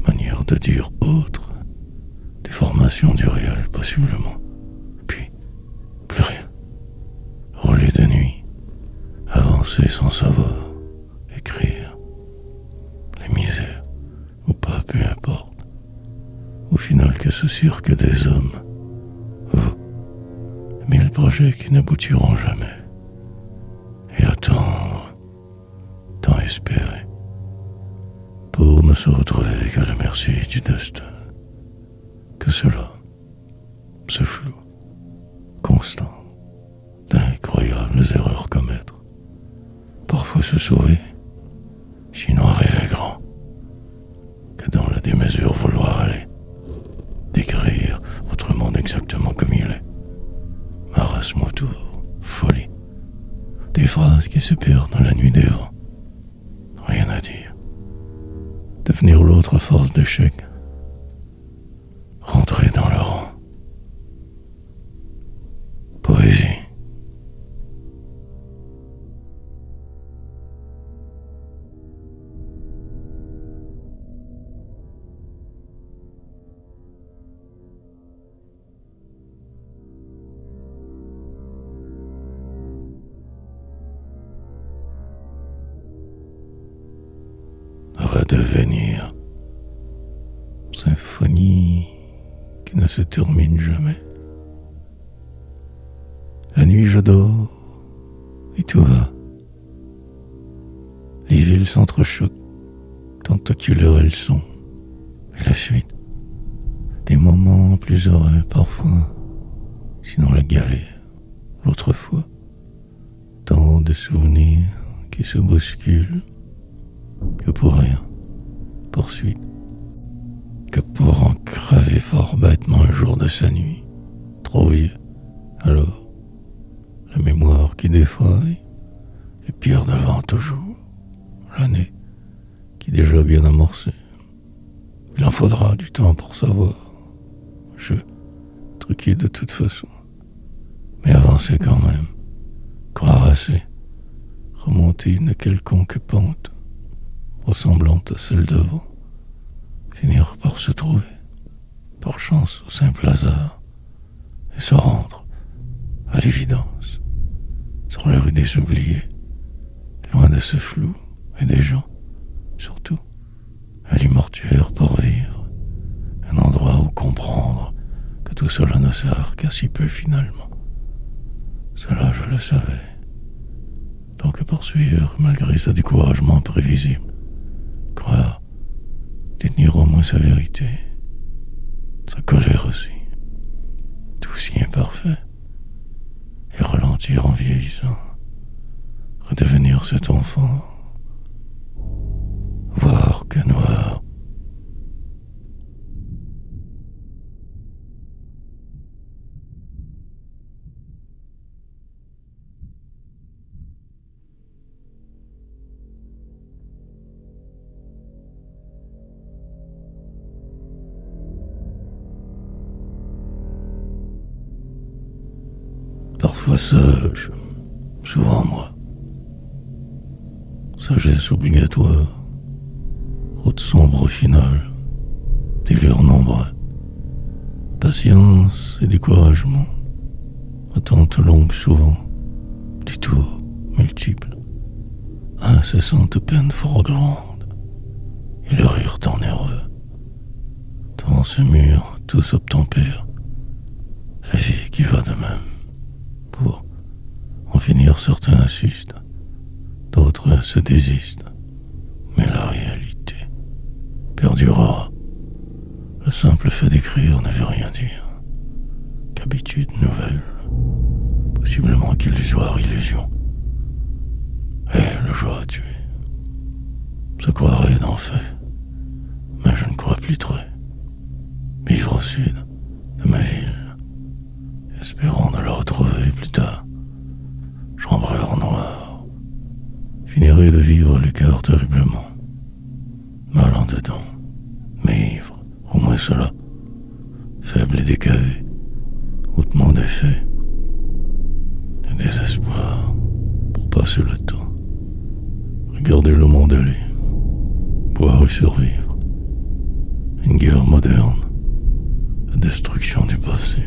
manière de dire autre, déformation du réel possiblement, puis plus rien, rouler de nuit, avancer sans savoir, écrire, les misères, ou pas, peu importe. Au final, que ce cirque des hommes, vous, mille projets qui n'aboutiront jamais, et attendre, tant espérer, pour ne se retrouver qu'à la merci du destin, que cela, ce flou, constant, d'incroyables erreurs commettre, parfois se sauver, sinon arriver grand, que dans la démesure vouloir aller, décrire votre monde exactement comme il est. Marasme autour, folie. Des phrases qui se perdent dans la nuit des vents. Rien à dire. Devenir l'autre force d'échec. Rentrer dans le rang. Poésie. Redevenir. Symphonie qui ne se termine jamais. La nuit je dors et tout va. Les villes s'entrechoquent, tentaculaires elles sont. Et la suite, des moments plus heureux parfois, sinon la galère, l'autre fois. Tant de souvenirs qui se bousculent, que pour rien, poursuite, que pour en crever fort bêtement un jour de sa nuit, trop vieux, alors, la mémoire qui défaille, les pires devant toujours, l'année qui est déjà bien amorcée. Il en faudra du temps pour savoir, je, truqué de toute façon, mais avancer quand même, croire assez, remonter une quelconque pente, ressemblante à celle devant, finir par se trouver, par chance au simple hasard, et se rendre à l'évidence, sur la rue des oubliés, loin de ce flou et des gens, surtout, à l'immortuaire pour vivre, un endroit où comprendre que tout cela ne sert qu'à si peu finalement. Cela je le savais, donc poursuivre malgré ce découragement prévisible. Croire, détenir au moins sa vérité, sa colère aussi, tout si imparfait, et ralentir en vieillissant, redevenir cet enfant, voir que noir. Parfois sage, souvent moi. Sagesse obligatoire, route sombre au final, délire nombreux, patience et découragement, attentes longues souvent, détours multiples, incessantes peines fort grandes, et le rire ténéreux. Devant ce mur, tout s'obtempère, la vie qui va de même. Pour en finir, certains assistent, d'autres se désistent, mais la réalité perdurera. Le simple fait d'écrire ne veut rien dire qu'habitude nouvelle, possiblement qu'illusoire illusion. Et le jour a tué. Se croirait d'en fait, mais je ne crois plus très. Vivre au sud de ma ville, espérant de la retrouver plus tard. Chambreur noir, finirai de vivre le cœur terriblement. Mal en dedans, mais ivre, au moins cela. Faible et décavé, hautement défait. Et désespoir pour passer le temps. Regarder le monde aller, boire et survivre. Une guerre moderne, la destruction du passé.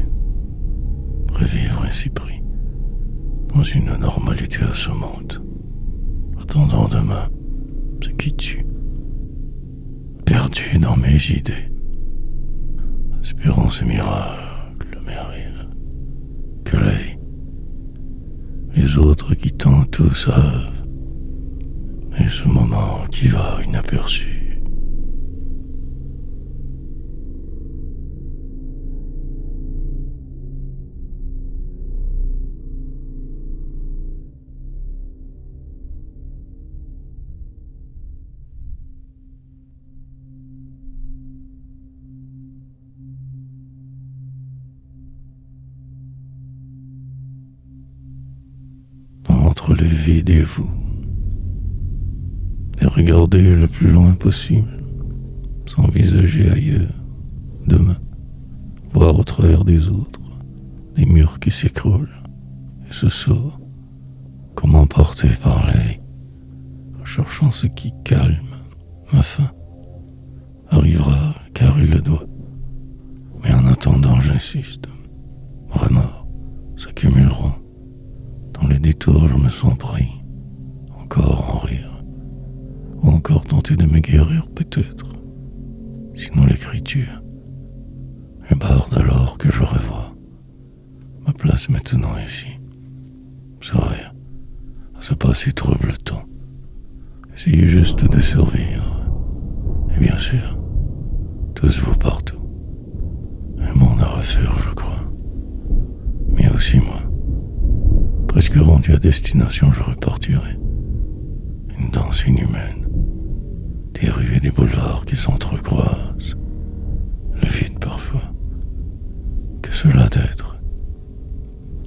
Revivre ainsi pris dans une normalité assommante, attendant demain ce qui tue, perdu dans mes idées, espérant ce miracle, mais rien que la vie. Les autres qui tentent tout savent, et ce moment qui va inaperçu. Entre le vide et vous, et regardez le plus loin possible, sans visager ailleurs, demain, voir au travers des autres, des murs qui s'écroulent et se sauvent, comme emporté par l'ail, recherchant ce qui calme ma faim, arrivera car il le doit, mais en attendant j'insiste, remords s'accumuleront. Dans les détours, je me sens pris, encore en rire, ou encore tenter de me guérir peut-être. Sinon l'écriture, je barde alors que je revois ma place maintenant ici. Sourire à ce passé troubletant, essayer juste de survivre. Et bien sûr, tous vous partout. Un monde à refaire, je crois. Mais aussi moi. Presque rendu à destination, je repartirai. Une danse inhumaine, des rues et des boulevards qui s'entrecroisent, le vide parfois. Que cela d'être,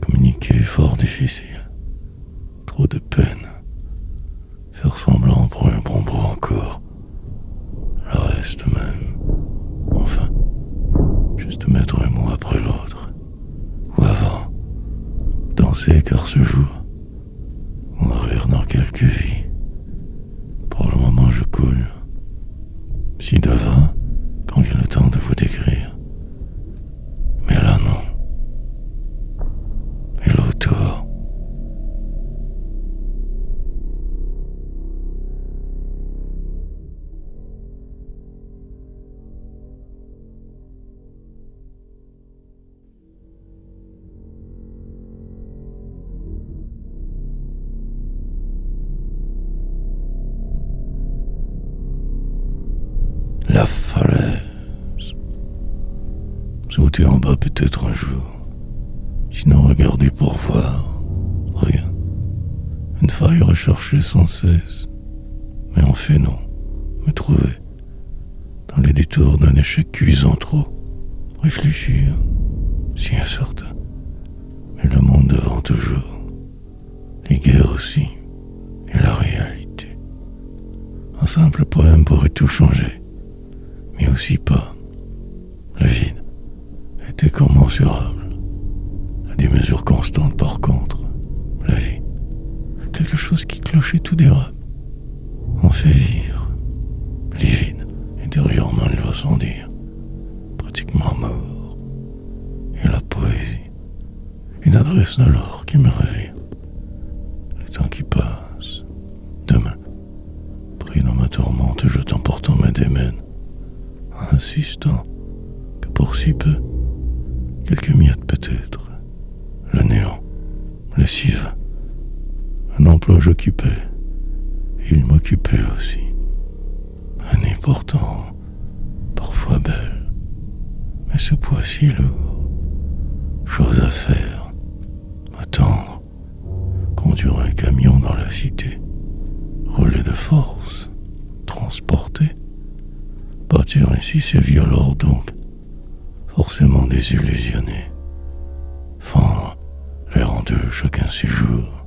communiquer est fort difficile, trop de peine, faire semblant pour un bon bout encore, le reste même, enfin, juste mettre un mot après l'autre, ou avant, danser car ce jour, mourir dans quelques vies. Pour le moment je coule, si devant, quand vient le temps de vous décrire. Mais là non. Et là autour. La falaise. Sauter en bas peut-être un jour. Sinon regarder pour voir. Rien. Une faille recherchée sans cesse. Mais en fait non. Me trouver. Dans les détours d'un échec cuisant trop. Réfléchir. Si incertain. Mais le monde devant toujours. Les guerres aussi. Et la réalité. Un simple poème pourrait tout changer. Mais aussi pas. Le vide était commensurable. La démesure constante par contre. La vie. Quelque chose qui clochait tout dérape. On fait vivre. Les vides. intérieurement il va sans dire, pratiquement mort. Et la poésie, une adresse alors qui me revient. Le temps qui passe, demain, pris dans ma tourmente, je t'emporte ma démène, insistant que pour si peu, quelques miettes peut-être, le néant, lessive, un emploi j'occupais, et il m'occupait aussi. Année pourtant, parfois belle, mais ce poids si lourd, chose à faire, attendre, conduire un camion dans la cité, rouler de force, transporter, bâtir ainsi ces violors donc, forcément désillusionnés, fendre l'air en deux chacun ses jours,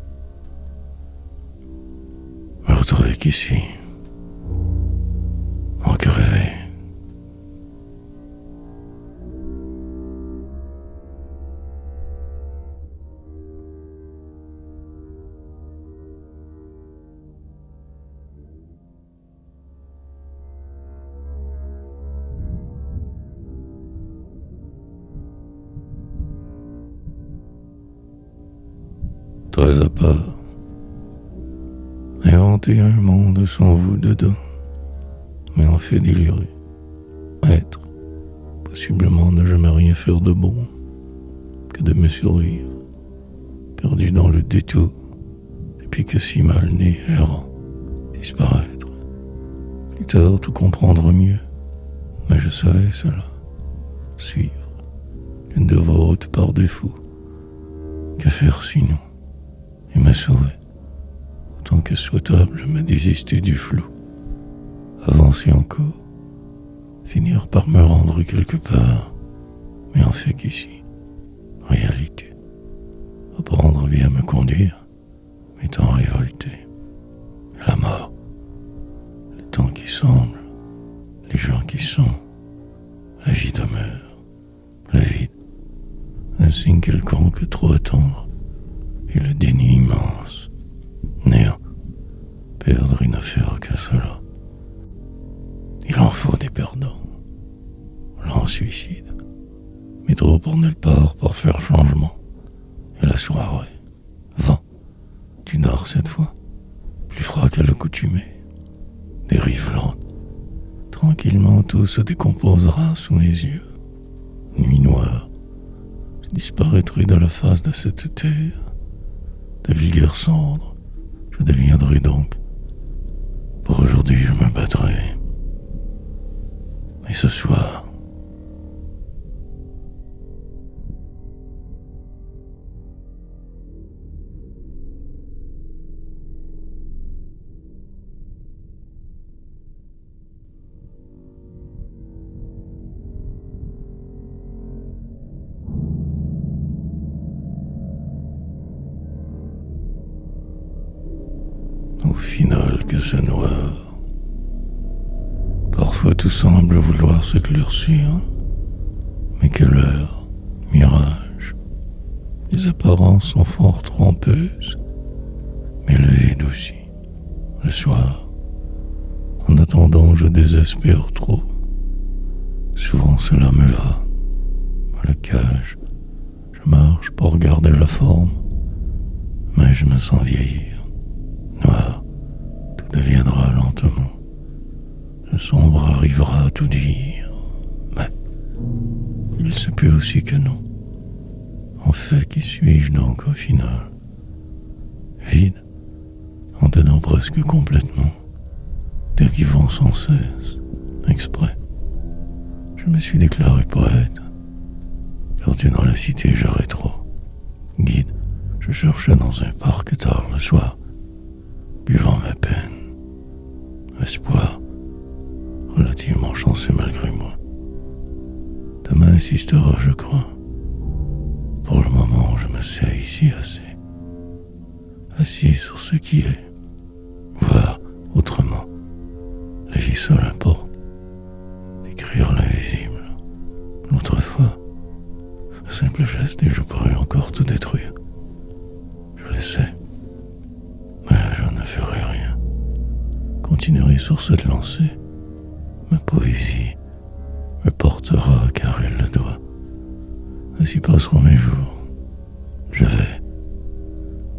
me retrouver qu'ici, que rêver. Très à part, inventer un monde sans vous dedans, mais en fait délirer, être, possiblement ne jamais rien faire de bon, que de me survivre, perdu dans le détour, depuis que si mal né, errant, disparaître, plus tard tout comprendre mieux, mais je savais cela, suivre, l'une de vos routes par défaut, que faire sinon, et me sauver, autant que souhaitable me désister du flou, avancer encore, finir par me rendre quelque part, mais en fait qu'ici, réalité, apprendre bien à me conduire, m'étant révolté, la mort, le temps qui semble, les gens qui sont, la vie demeure, le vide, un signe quelconque trop tendre, et le déni immense, néant, perdre une affaire que cela. Il en faut des perdants, l'en suicide, mais trop pour nulle part pour faire changement. Et la soirée, vent, du nord cette fois, plus froid qu'à l'accoutumée, des rives lentes, tranquillement tout se décomposera sous mes yeux. Nuit noire, je disparaîtrai de la face de cette terre, de vulgaires cendres, je deviendrai donc. Pour aujourd'hui je me battrai. Et ce soir, au final que ce noir, parfois tout semble vouloir s'éclaircir, mais que l'heure, mirage, les apparences sont fort trompeuses, mais le vide aussi, le soir, en attendant je désespère trop, souvent cela me va, à la cage, je marche pour regarder la forme, mais je me sens vieillir, noir, tout deviendra lentement. Le sombre arrivera à tout dire, mais il se peut aussi que non. En fait, qui suis-je donc au final? Vide, en dedans presque complètement, dérivant sans cesse, exprès. Je me suis déclaré poète, perdu dans la cité j'aurais trop. Guide, je cherchais dans un parc tard le soir, buvant ma peine. Espoir, relativement chanceux malgré moi. Demain insistera, je crois. Pour le moment, je me sais ici assez. Assis sur ce qui est. Voir autrement. La vie seule importe. Décrire l'invisible. L'autre fois, un simple geste et je pourrais encore tout détruire. Je le sais. Mais je ne ferai rien. Continuerai sur cette lancée. Ma poésie me portera car elle le doit. Ainsi passeront mes jours. Je vais,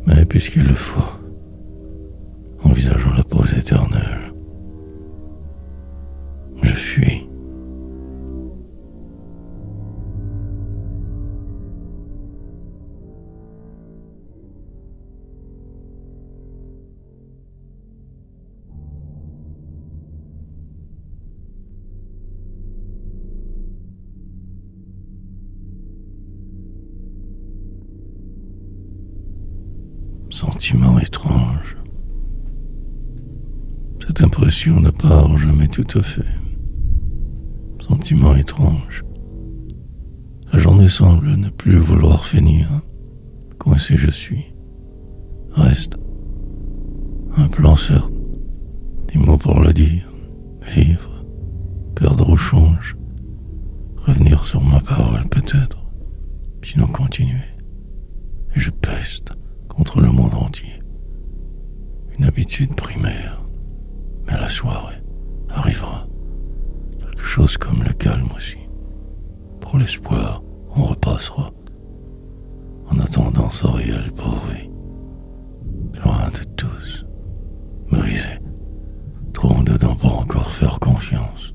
mais puisqu'il le faut, envisageant la pause éternelle, je fuis. Sentiment étrange. Cette impression ne part jamais tout à fait. Sentiment étrange. La journée semble ne plus vouloir finir. Coincé je suis. Reste un plan certes, des mots pour le dire. Vivre, perdre au change. Revenir sur ma parole peut-être. Sinon continuer. Et je peste contre le monde entier. Une habitude primaire. Mais la soirée arrivera. Quelque chose comme le calme aussi. Pour l'espoir, on repassera. En attendant ce réel pourvu. Loin de tous. Brisé. Trop en dedans pour encore faire confiance.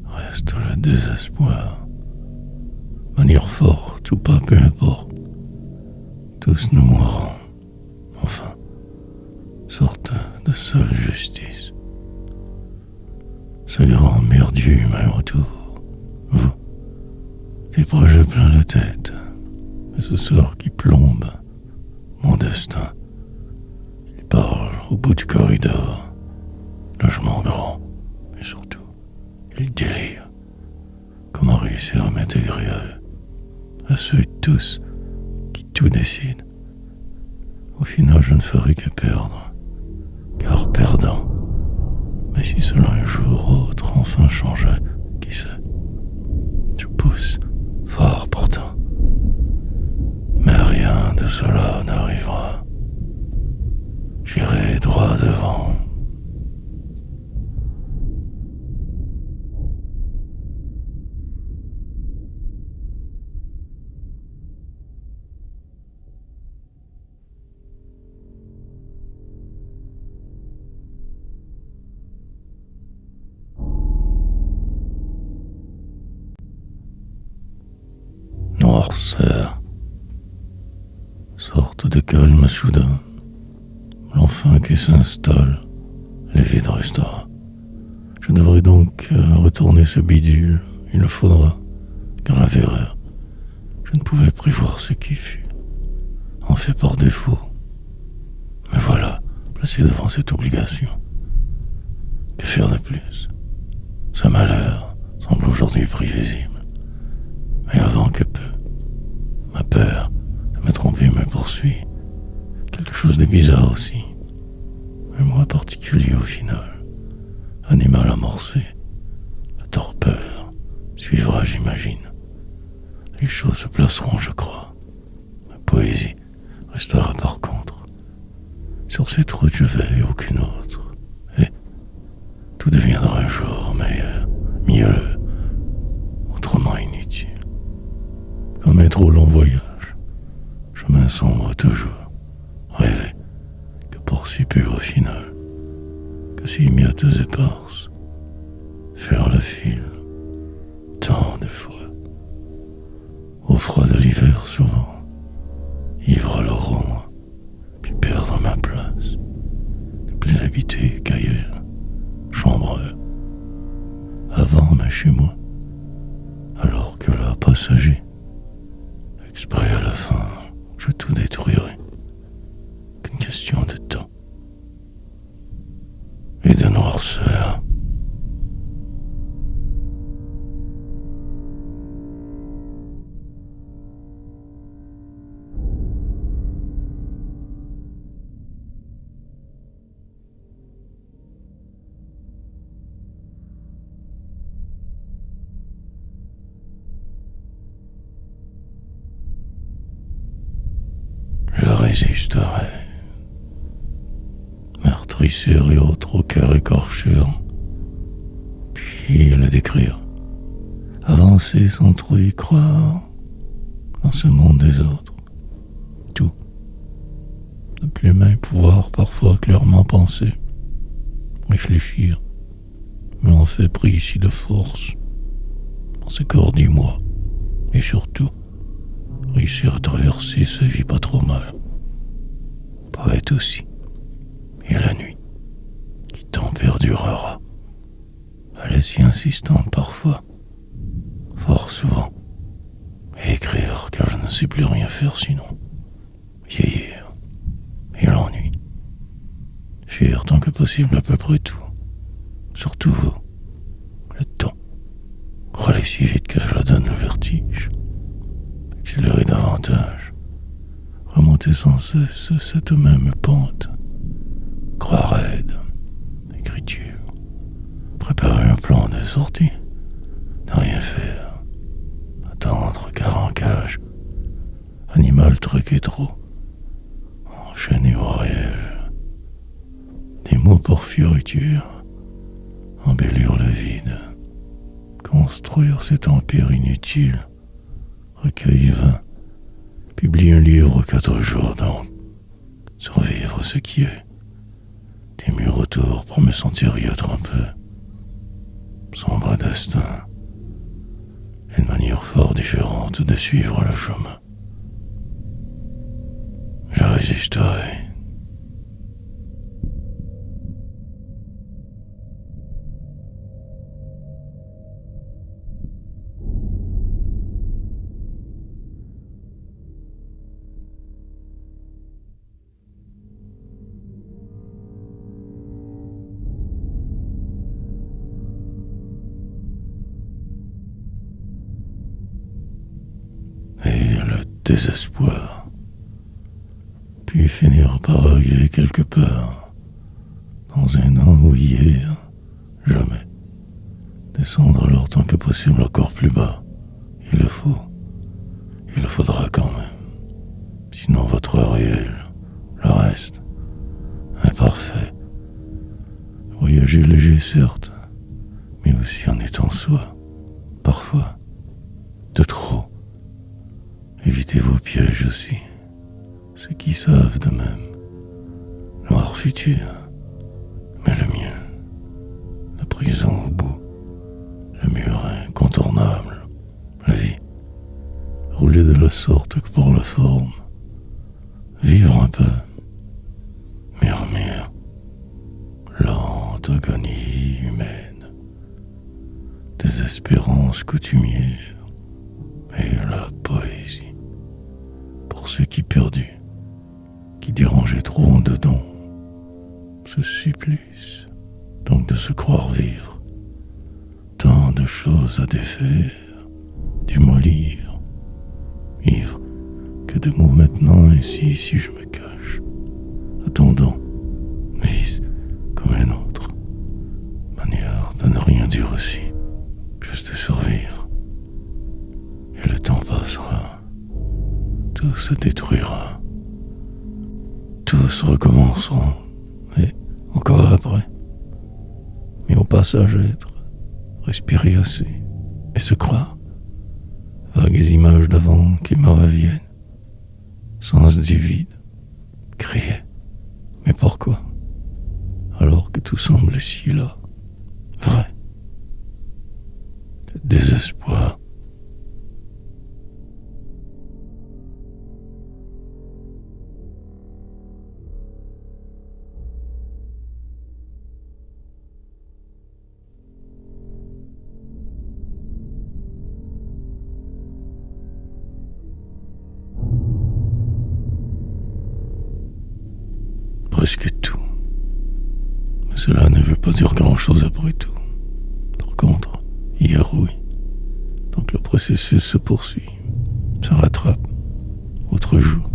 Reste le désespoir. Manière forte ou pas, peu importe. Tous nous mourrons. Enfin, sorte de seule justice. Ce grand merdier humain autour. Vous, des projets plein la tête. Mais ce sort qui plombe mon destin. Il parle au bout du corridor. Logement grand, mais surtout, il délire. Comment réussir à m'intégrer à eux, à ceux tous qui tout décident. Au final, je ne ferai que perdre, car perdant. Mais si cela un jour ou autre enfin changeait, qui sait? Je pousse fort pourtant, mais rien de cela n'arrivera. J'irai droit devant. Noirceur. Sorte de calme soudain. L'enfin qui s'installe, les vides restera. Je devrais donc retourner ce bidule, il le faudra. Grave erreur. Je ne pouvais prévoir ce qui fut. En fait par défaut. Mais voilà, placé devant cette obligation. Que faire de plus? Ce malheur semble aujourd'hui prévisible. Mais avant que peu, ma peur de me tromper me poursuit. Quelque chose de bizarre aussi. Un moi particulier au final. Animal amorcé. La torpeur suivra, j'imagine. Les choses se placeront, je crois. Ma poésie restera par contre. Sur cette route je vais et aucune autre. Et tout deviendra un jour meilleur, mielleux, autrement inutile. Comme un trop long voyage, chemin sombre toujours, rêver que pour si peu au final, que si miettes éparses, faire la file, tant de fois, au froid de l'hiver souvent, ivre à l'aurore, puis perdre ma place, ne plus habiter qu'ailleurs, chambreux, avant mais chez moi, alors que là, passager, exprès à la fin, je tout détruirai. Qu'une question de temps. Et de noirceur. Je résisterai. Meurtrissure et autres au cœur écorché, et le décrire. Avancer sans trop y croire dans ce monde des autres. Tout. Ne plus même pouvoir parfois clairement penser, réfléchir, mais en fait pris ici de force, dans ce corps dis-moi, et surtout, réussir à traverser sa vie pas trop mal. Poète aussi, et la nuit, qui tant perdurera. Elle est si insistante parfois, fort souvent, et écrire car je ne sais plus rien faire sinon. Vieillir, et l'ennui. Fuir tant que possible à peu près tout, surtout vous, le temps. Aller si vite que cela donne le vertige. Accélérer davantage, remonter sans cesse cette même pente. Croix raide, écriture, préparer un plan de sortie, ne rien faire, attendre car en cage, animal truqué trop, enchaîné au réel, des mots pour fioriture, embellir le vide, construire cet empire inutile, recueil vain, publie un livre 4 jours donc, survivre ce qui est, des murs autour pour me sentir y être un peu, sombre destin, une manière fort différente de suivre le chemin. Je résisterai. Et le désespoir, puis finir par arriver quelque part, dans un an ou hier, jamais. Descendre alors tant que possible encore plus bas. Il le faudra quand même. Sinon votre réel, le reste, imparfait. Voyager léger certes, mais aussi en étant soi, parfois, de trop. Évitez vos pièges aussi, ceux qui savent de même. Noir futur, mais le mien, la prison au bout, le mur incontournable, la vie, rouler de la sorte que pour la forme, vivre un peu, murmure, lente agonie humaine, désespérance coutumière, et la poésie. Pour ceux qui perdus, qui dérangeaient trop en dedans, ce supplice, donc de se croire vivre, tant de choses à défaire, démolir, ivre, que de mots maintenant ainsi si je me cache, attendant, vise comme un autre, manière de ne rien dire aussi, juste survivre, et le temps passera. Tout se détruira. Tous recommenceront. Et encore après. Mais au passage être, respirer assez et se croire. Vagues images d'avant qui me reviennent. Sens du vide. Crier. Mais pourquoi? Alors que tout semble si là. Vrai. Le désespoir. Presque tout. Mais cela ne veut pas dire grand-chose après tout. Par contre, hier oui. Donc le processus se poursuit, se rattrape. Autre jour.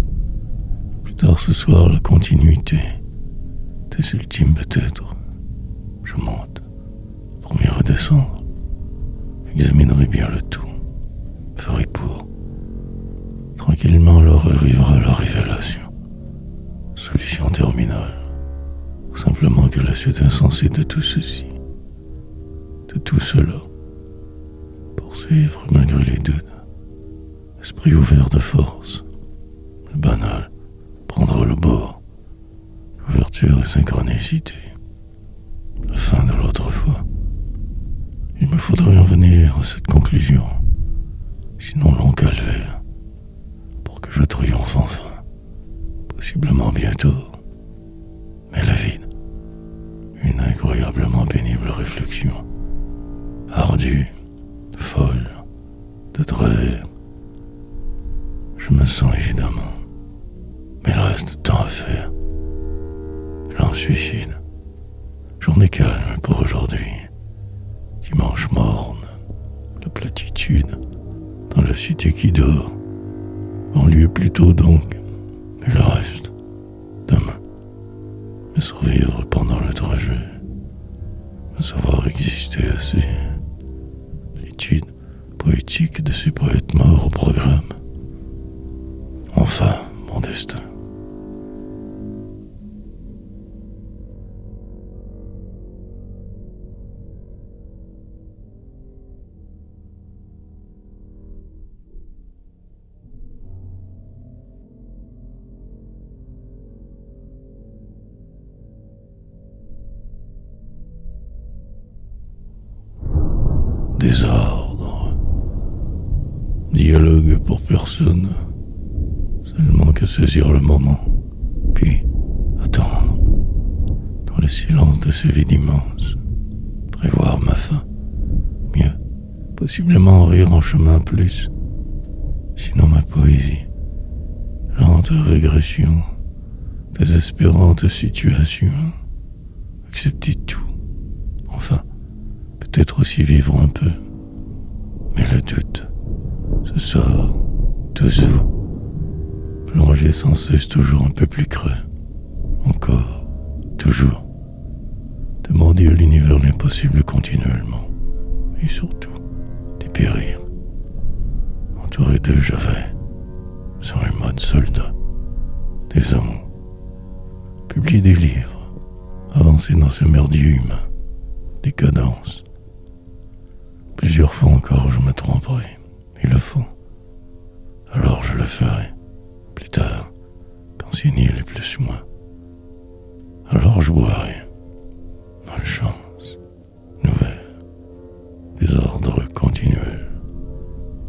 Plus tard ce soir, la continuité. Test ultime peut-être. Je monte. Pour m'y redescendre. Examinerai bien le tout. Ferai pour. Tranquillement alors arrivera la révélation. Solution terminale, ou simplement que la suite insensée de tout ceci. de tout cela. Poursuivre malgré les doutes. Esprit ouvert de force. Le banal. Prendre le bord. Ouverture et synchronicité. La fin de l'autre fois. Il me faudrait en venir à cette conclusion. Sinon long calvaire. Pour que je triomphe enfin. Possiblement bientôt. Mais le vide. Une incroyablement pénible réflexion. Ardue. Folle. De travers. Je me sens évidemment. Mais il reste tant à faire. J'en suicide. Journée calme pour aujourd'hui. Dimanche morne. La platitude. Dans la cité qui dort. Banlieue plutôt donc. Mais le reste. Demain. Mais survivre pendant le trajet. Me savoir exister assez. L'étude poétique de ces poètes morts au programme. Enfin, mon destin. Désordre. Dialogue pour personne. Seulement que saisir le moment. Puis attendre. Dans le silence de ce vide immense. Prévoir ma fin. Mieux. Possiblement rire en chemin plus. Sinon ma poésie. Lente régression. Désespérante situation. Accepter tout. Enfin. Peut-être aussi vivre un peu. Mais le doute, ce sort, tous vous, plongez sans cesse toujours un peu plus creux. Encore, toujours. Demandez à l'univers l'impossible continuellement. Et surtout, dépérir. Entouré d'eux, je vais, sur le mode soldat, des hommes. Publier des livres, avancer dans ce merdier humain, décadence. Plusieurs fois encore je me tromperai, il le faut. Alors je le ferai, plus tard, quand Sénile est plus moi. Alors je boirai, malchance, nouvelle, désordre continuel,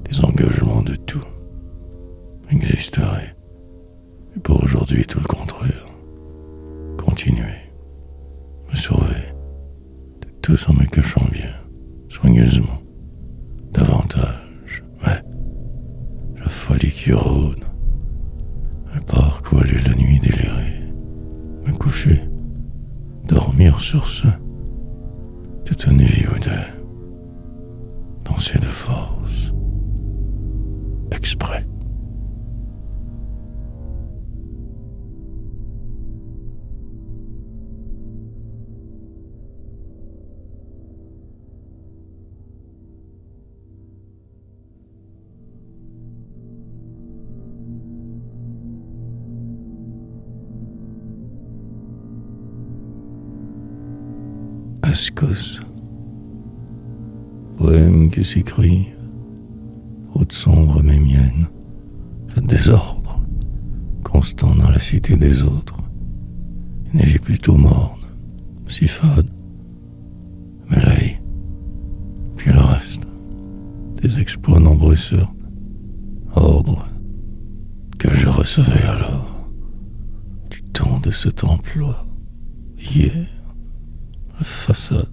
désengagement de tout, existerai, et pour aujourd'hui tout le contraire, continuer, me sauver, de tout en me cachant bien. Soigneusement, davantage, mais la folie qui rôde, un parc où aller la nuit délirée, me coucher, dormir sur ce, toute une vie ou deux, danser de force, exprès. Ascos. Poème qui s'écrit, route sombre mais mienne, le désordre, constant dans la cité des autres, une vie plutôt morne, si fade, mais la vie, puis le reste, des exploits nombreux sortes, ordre, que je recevais alors, du temps de cet emploi, hier, la façade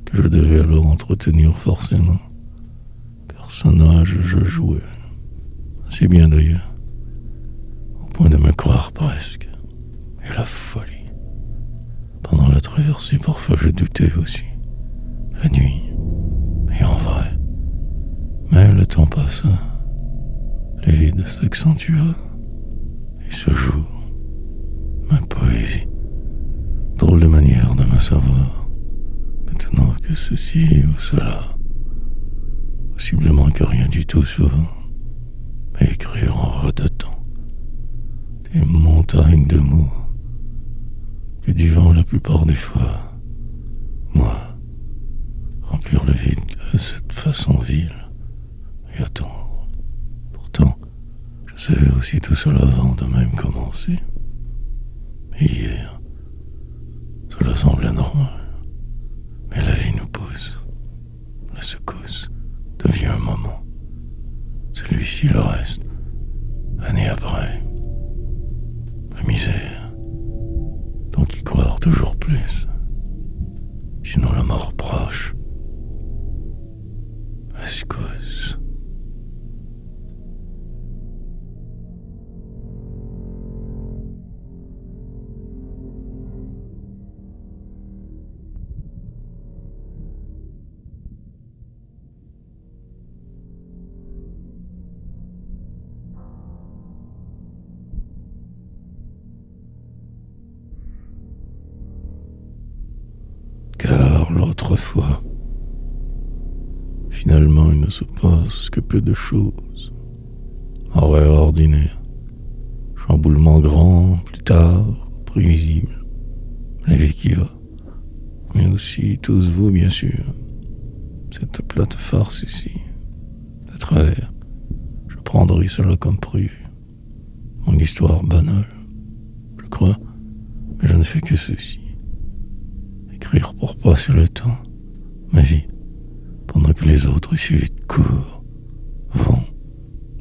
que je devais alors entretenir forcément. Personnage je jouais, assez bien d'ailleurs, au point de me croire presque. Et la folie. Pendant la traversée, parfois je doutais aussi. La nuit, et en vrai. Mais le temps passa, le vide s'accentua, et ce jour, ma poésie. Drôle de manière de me savoir, maintenant que ceci ou cela, possiblement que rien du tout souvent, mais écrire en redotant des montagnes de mots que du vent la plupart des fois, moi, remplir façon vile et attendre. Pourtant, je savais aussi tout cela avant de même commencer. Et hier, cela semblait normal. Mais la vie nous pousse. La secousse devient un moment. Celui-ci le reste, année après. La misère. Donc y croire toujours plus. Sinon la mort proche. La secousse. Car l'autre fois, finalement il ne se passe que peu de choses. Horaire ordinaire, chamboulement grand, plus tard, prévisible, la vie qui va. Mais aussi tous vous, bien sûr. Cette plate farce ici, de travers, je prendrai cela comme prévu. Mon histoire banale, je crois, mais je ne fais que ceci. Écrire pour passer le temps, ma vie, pendant que les autres suivent courent, vont,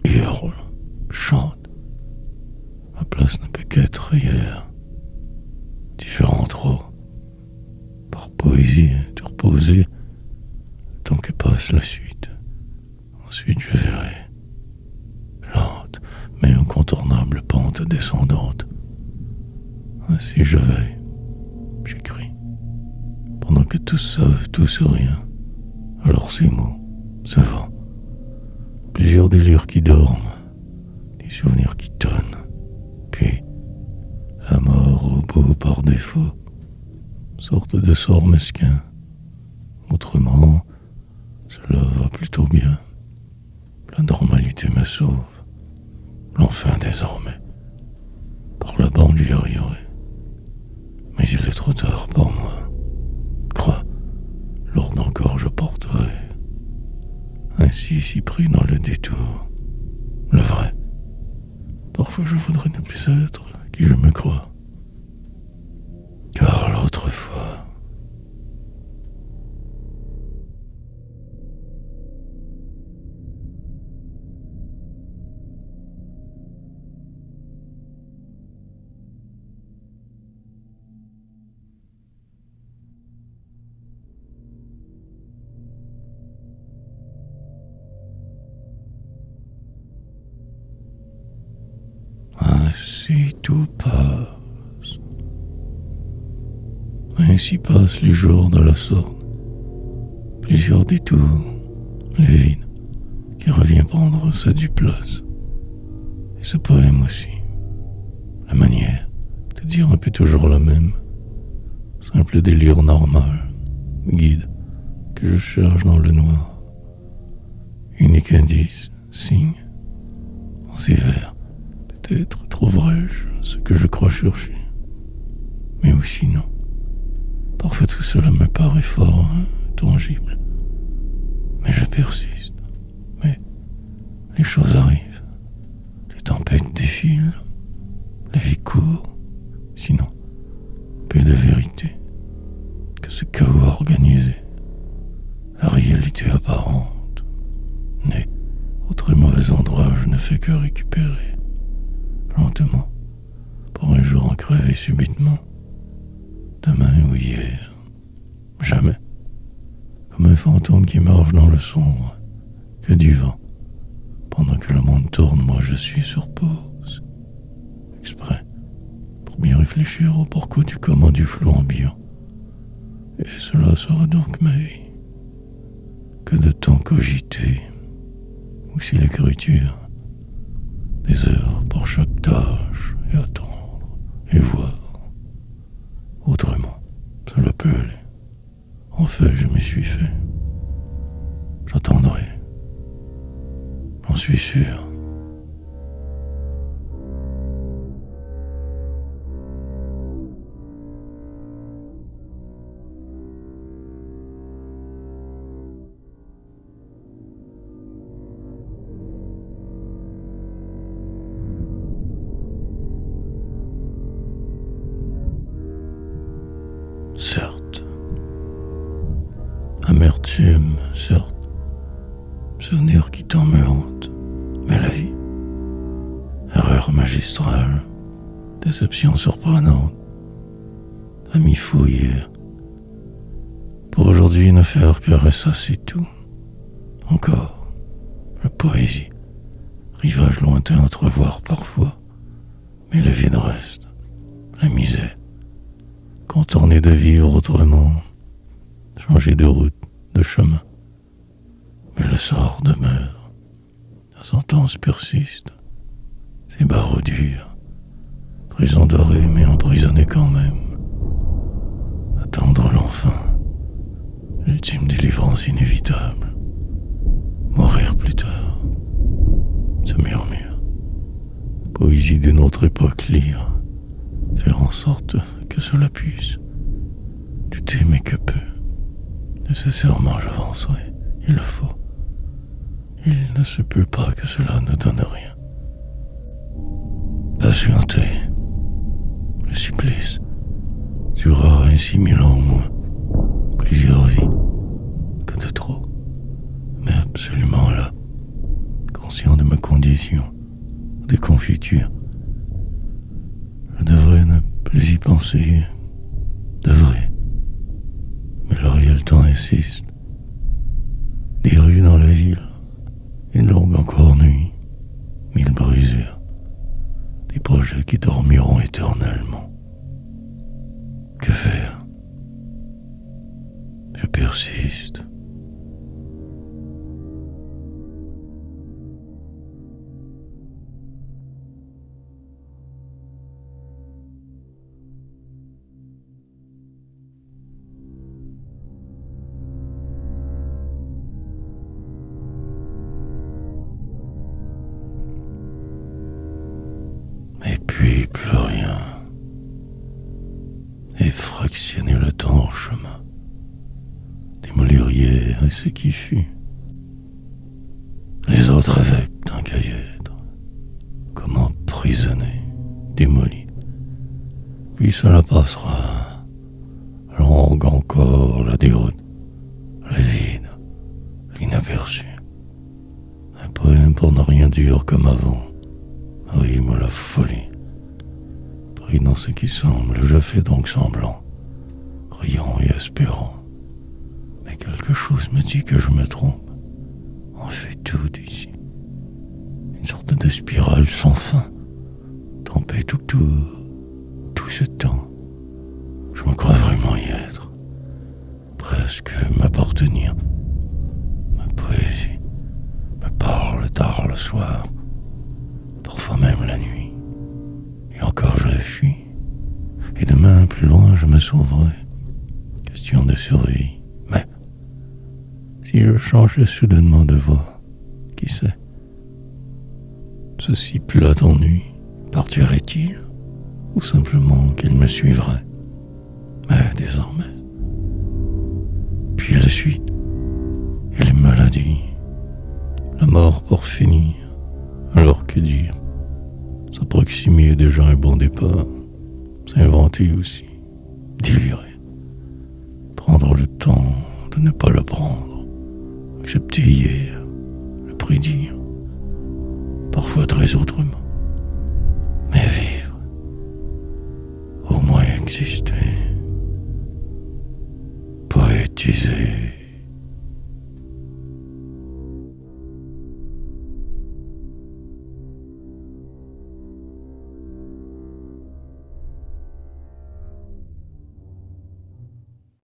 hurlent, chantent. Ma place ne peut qu'être hier, différent trop, par poésie, te reposer, tant que passe la suite. Ensuite je verrai, lente, mais incontournable pente descendante. Ainsi je veille, j'écris, pendant que tous savent tout sur rien. Alors ces mots, ce vent, plusieurs délires qui dorment, des souvenirs qui tonnent, puis la mort au beau par défaut, sorte de sort mesquin. Autrement, cela va plutôt bien. La normalité me sauve. L'enfin désormais. Par la bande j'y arriverai. Mais il est trop tard pour moi. Crois, lourde encore je porterai. Ainsi si pris dans le détour. Le vrai. Parfois je voudrais ne plus être qui je me crois. Car l'autre fois, ainsi tout passe. Ainsi passent les jours de la sorte. Plusieurs détours, le vide, qui revient prendre sa due place. Et ce poème aussi. La manière de dire un peu toujours la même. Simple délire normal, guide, que je cherche dans le noir. Unique indice, signe. En ces vers, peut-être trouverai-je ce que je crois chercher. Mais aussi non. Parfois tout cela me paraît fort tangible. Mais je persiste. Mais les choses arrivent. Les tempêtes défilent. La vie court. Sinon, peu de vérité que ce chaos organisé. La réalité apparente. Né au très mauvais endroit, je ne fais que récupérer. Lentement. Pour un jour en crever subitement. Demain ou hier. Jamais. Comme un fantôme qui marche dans le sombre. Que du vent. Pendant que le monde tourne, moi je suis sur pause. Exprès. Pour bien réfléchir au pourquoi du comment du flot ambiant. Et cela sera donc ma vie. Que de temps cogiter. Ou si l'écriture. Des heures pour chaque tâche. Et attendre. Et voir. Autrement, cela peut aller. En fait, je m'y suis fait. J'attendrai. J'en suis sûr. certes. Amertume, certes. Souvenirs qui t'en me hantent. Mais la vie. Erreur magistrale. Déception surprenante. Ami fou hier. Pour aujourd'hui, ne faire que ressasser tout. Encore. La poésie. Rivage lointain à entrevoir parfois. Mais le vide reste. La misère. Contourner de vivre autrement. Changer de route, de chemin. Mais le sort demeure. La sentence persiste. Ces barreaux durs. Prison dorée mais emprisonnée quand même. Attendre l'enfin. L'ultime délivrance inévitable. Mourir plus tard. Se murmure. Poésie d'une autre époque lire. Faire en sorte que cela puisse. Lutter mais que peu. Nécessairement j'avancerai. Il le faut. Il ne se peut pas que cela ne donne rien. Patienter. Le supplice durera ainsi 1000 ans au moins. Plusieurs vies. Que de trop. Mais absolument là. Conscient de ma condition. Des confitures. Je devrais ne plus y penser. Devrais. Mais le réel temps insiste. Des rues dans la ville. Une longue encore nuit. 1000 brisures. Des projets qui dormiront éternellement. Que faire? Je persiste. Et puis plus rien. Et fractionner le temps en chemin. Démolir hier et ce qui fut. Les autres avec d'un cahier-être. Comme emprisonné, démoli. Puis cela passera. Longue encore la déroute. Le vide. L'inaperçu. Un poème pour ne rien dire comme avant. Rime la folie. Pris dans ce qui semble, je fais donc semblant, riant et espérant. Mais quelque chose me dit que je me trompe. On fait tout ici. Une sorte de spirale sans fin. Trempée tout ce temps. Je me crois vraiment y être. Presque m'appartenir. Ma poésie me parle tard le soir. Parfois même la nuit. Et encore je le fuis. Et demain, plus loin, je me sauverai. Question de survie. Mais, si je changeais soudainement de voix, qui sait? Ceci plat ennui, partirait-il? Ou simplement qu'il me suivrait? Mais désormais. Puis la suite. Et les maladies. La mort pour finir. Alors que dire? S'approximer est déjà un bon départ. S'inventer aussi. Délirer. Prendre le temps de ne pas le prendre. Accepter hier. Le prédire. Parfois très autrement. Mais vivre. Au moins exister. Poétiser.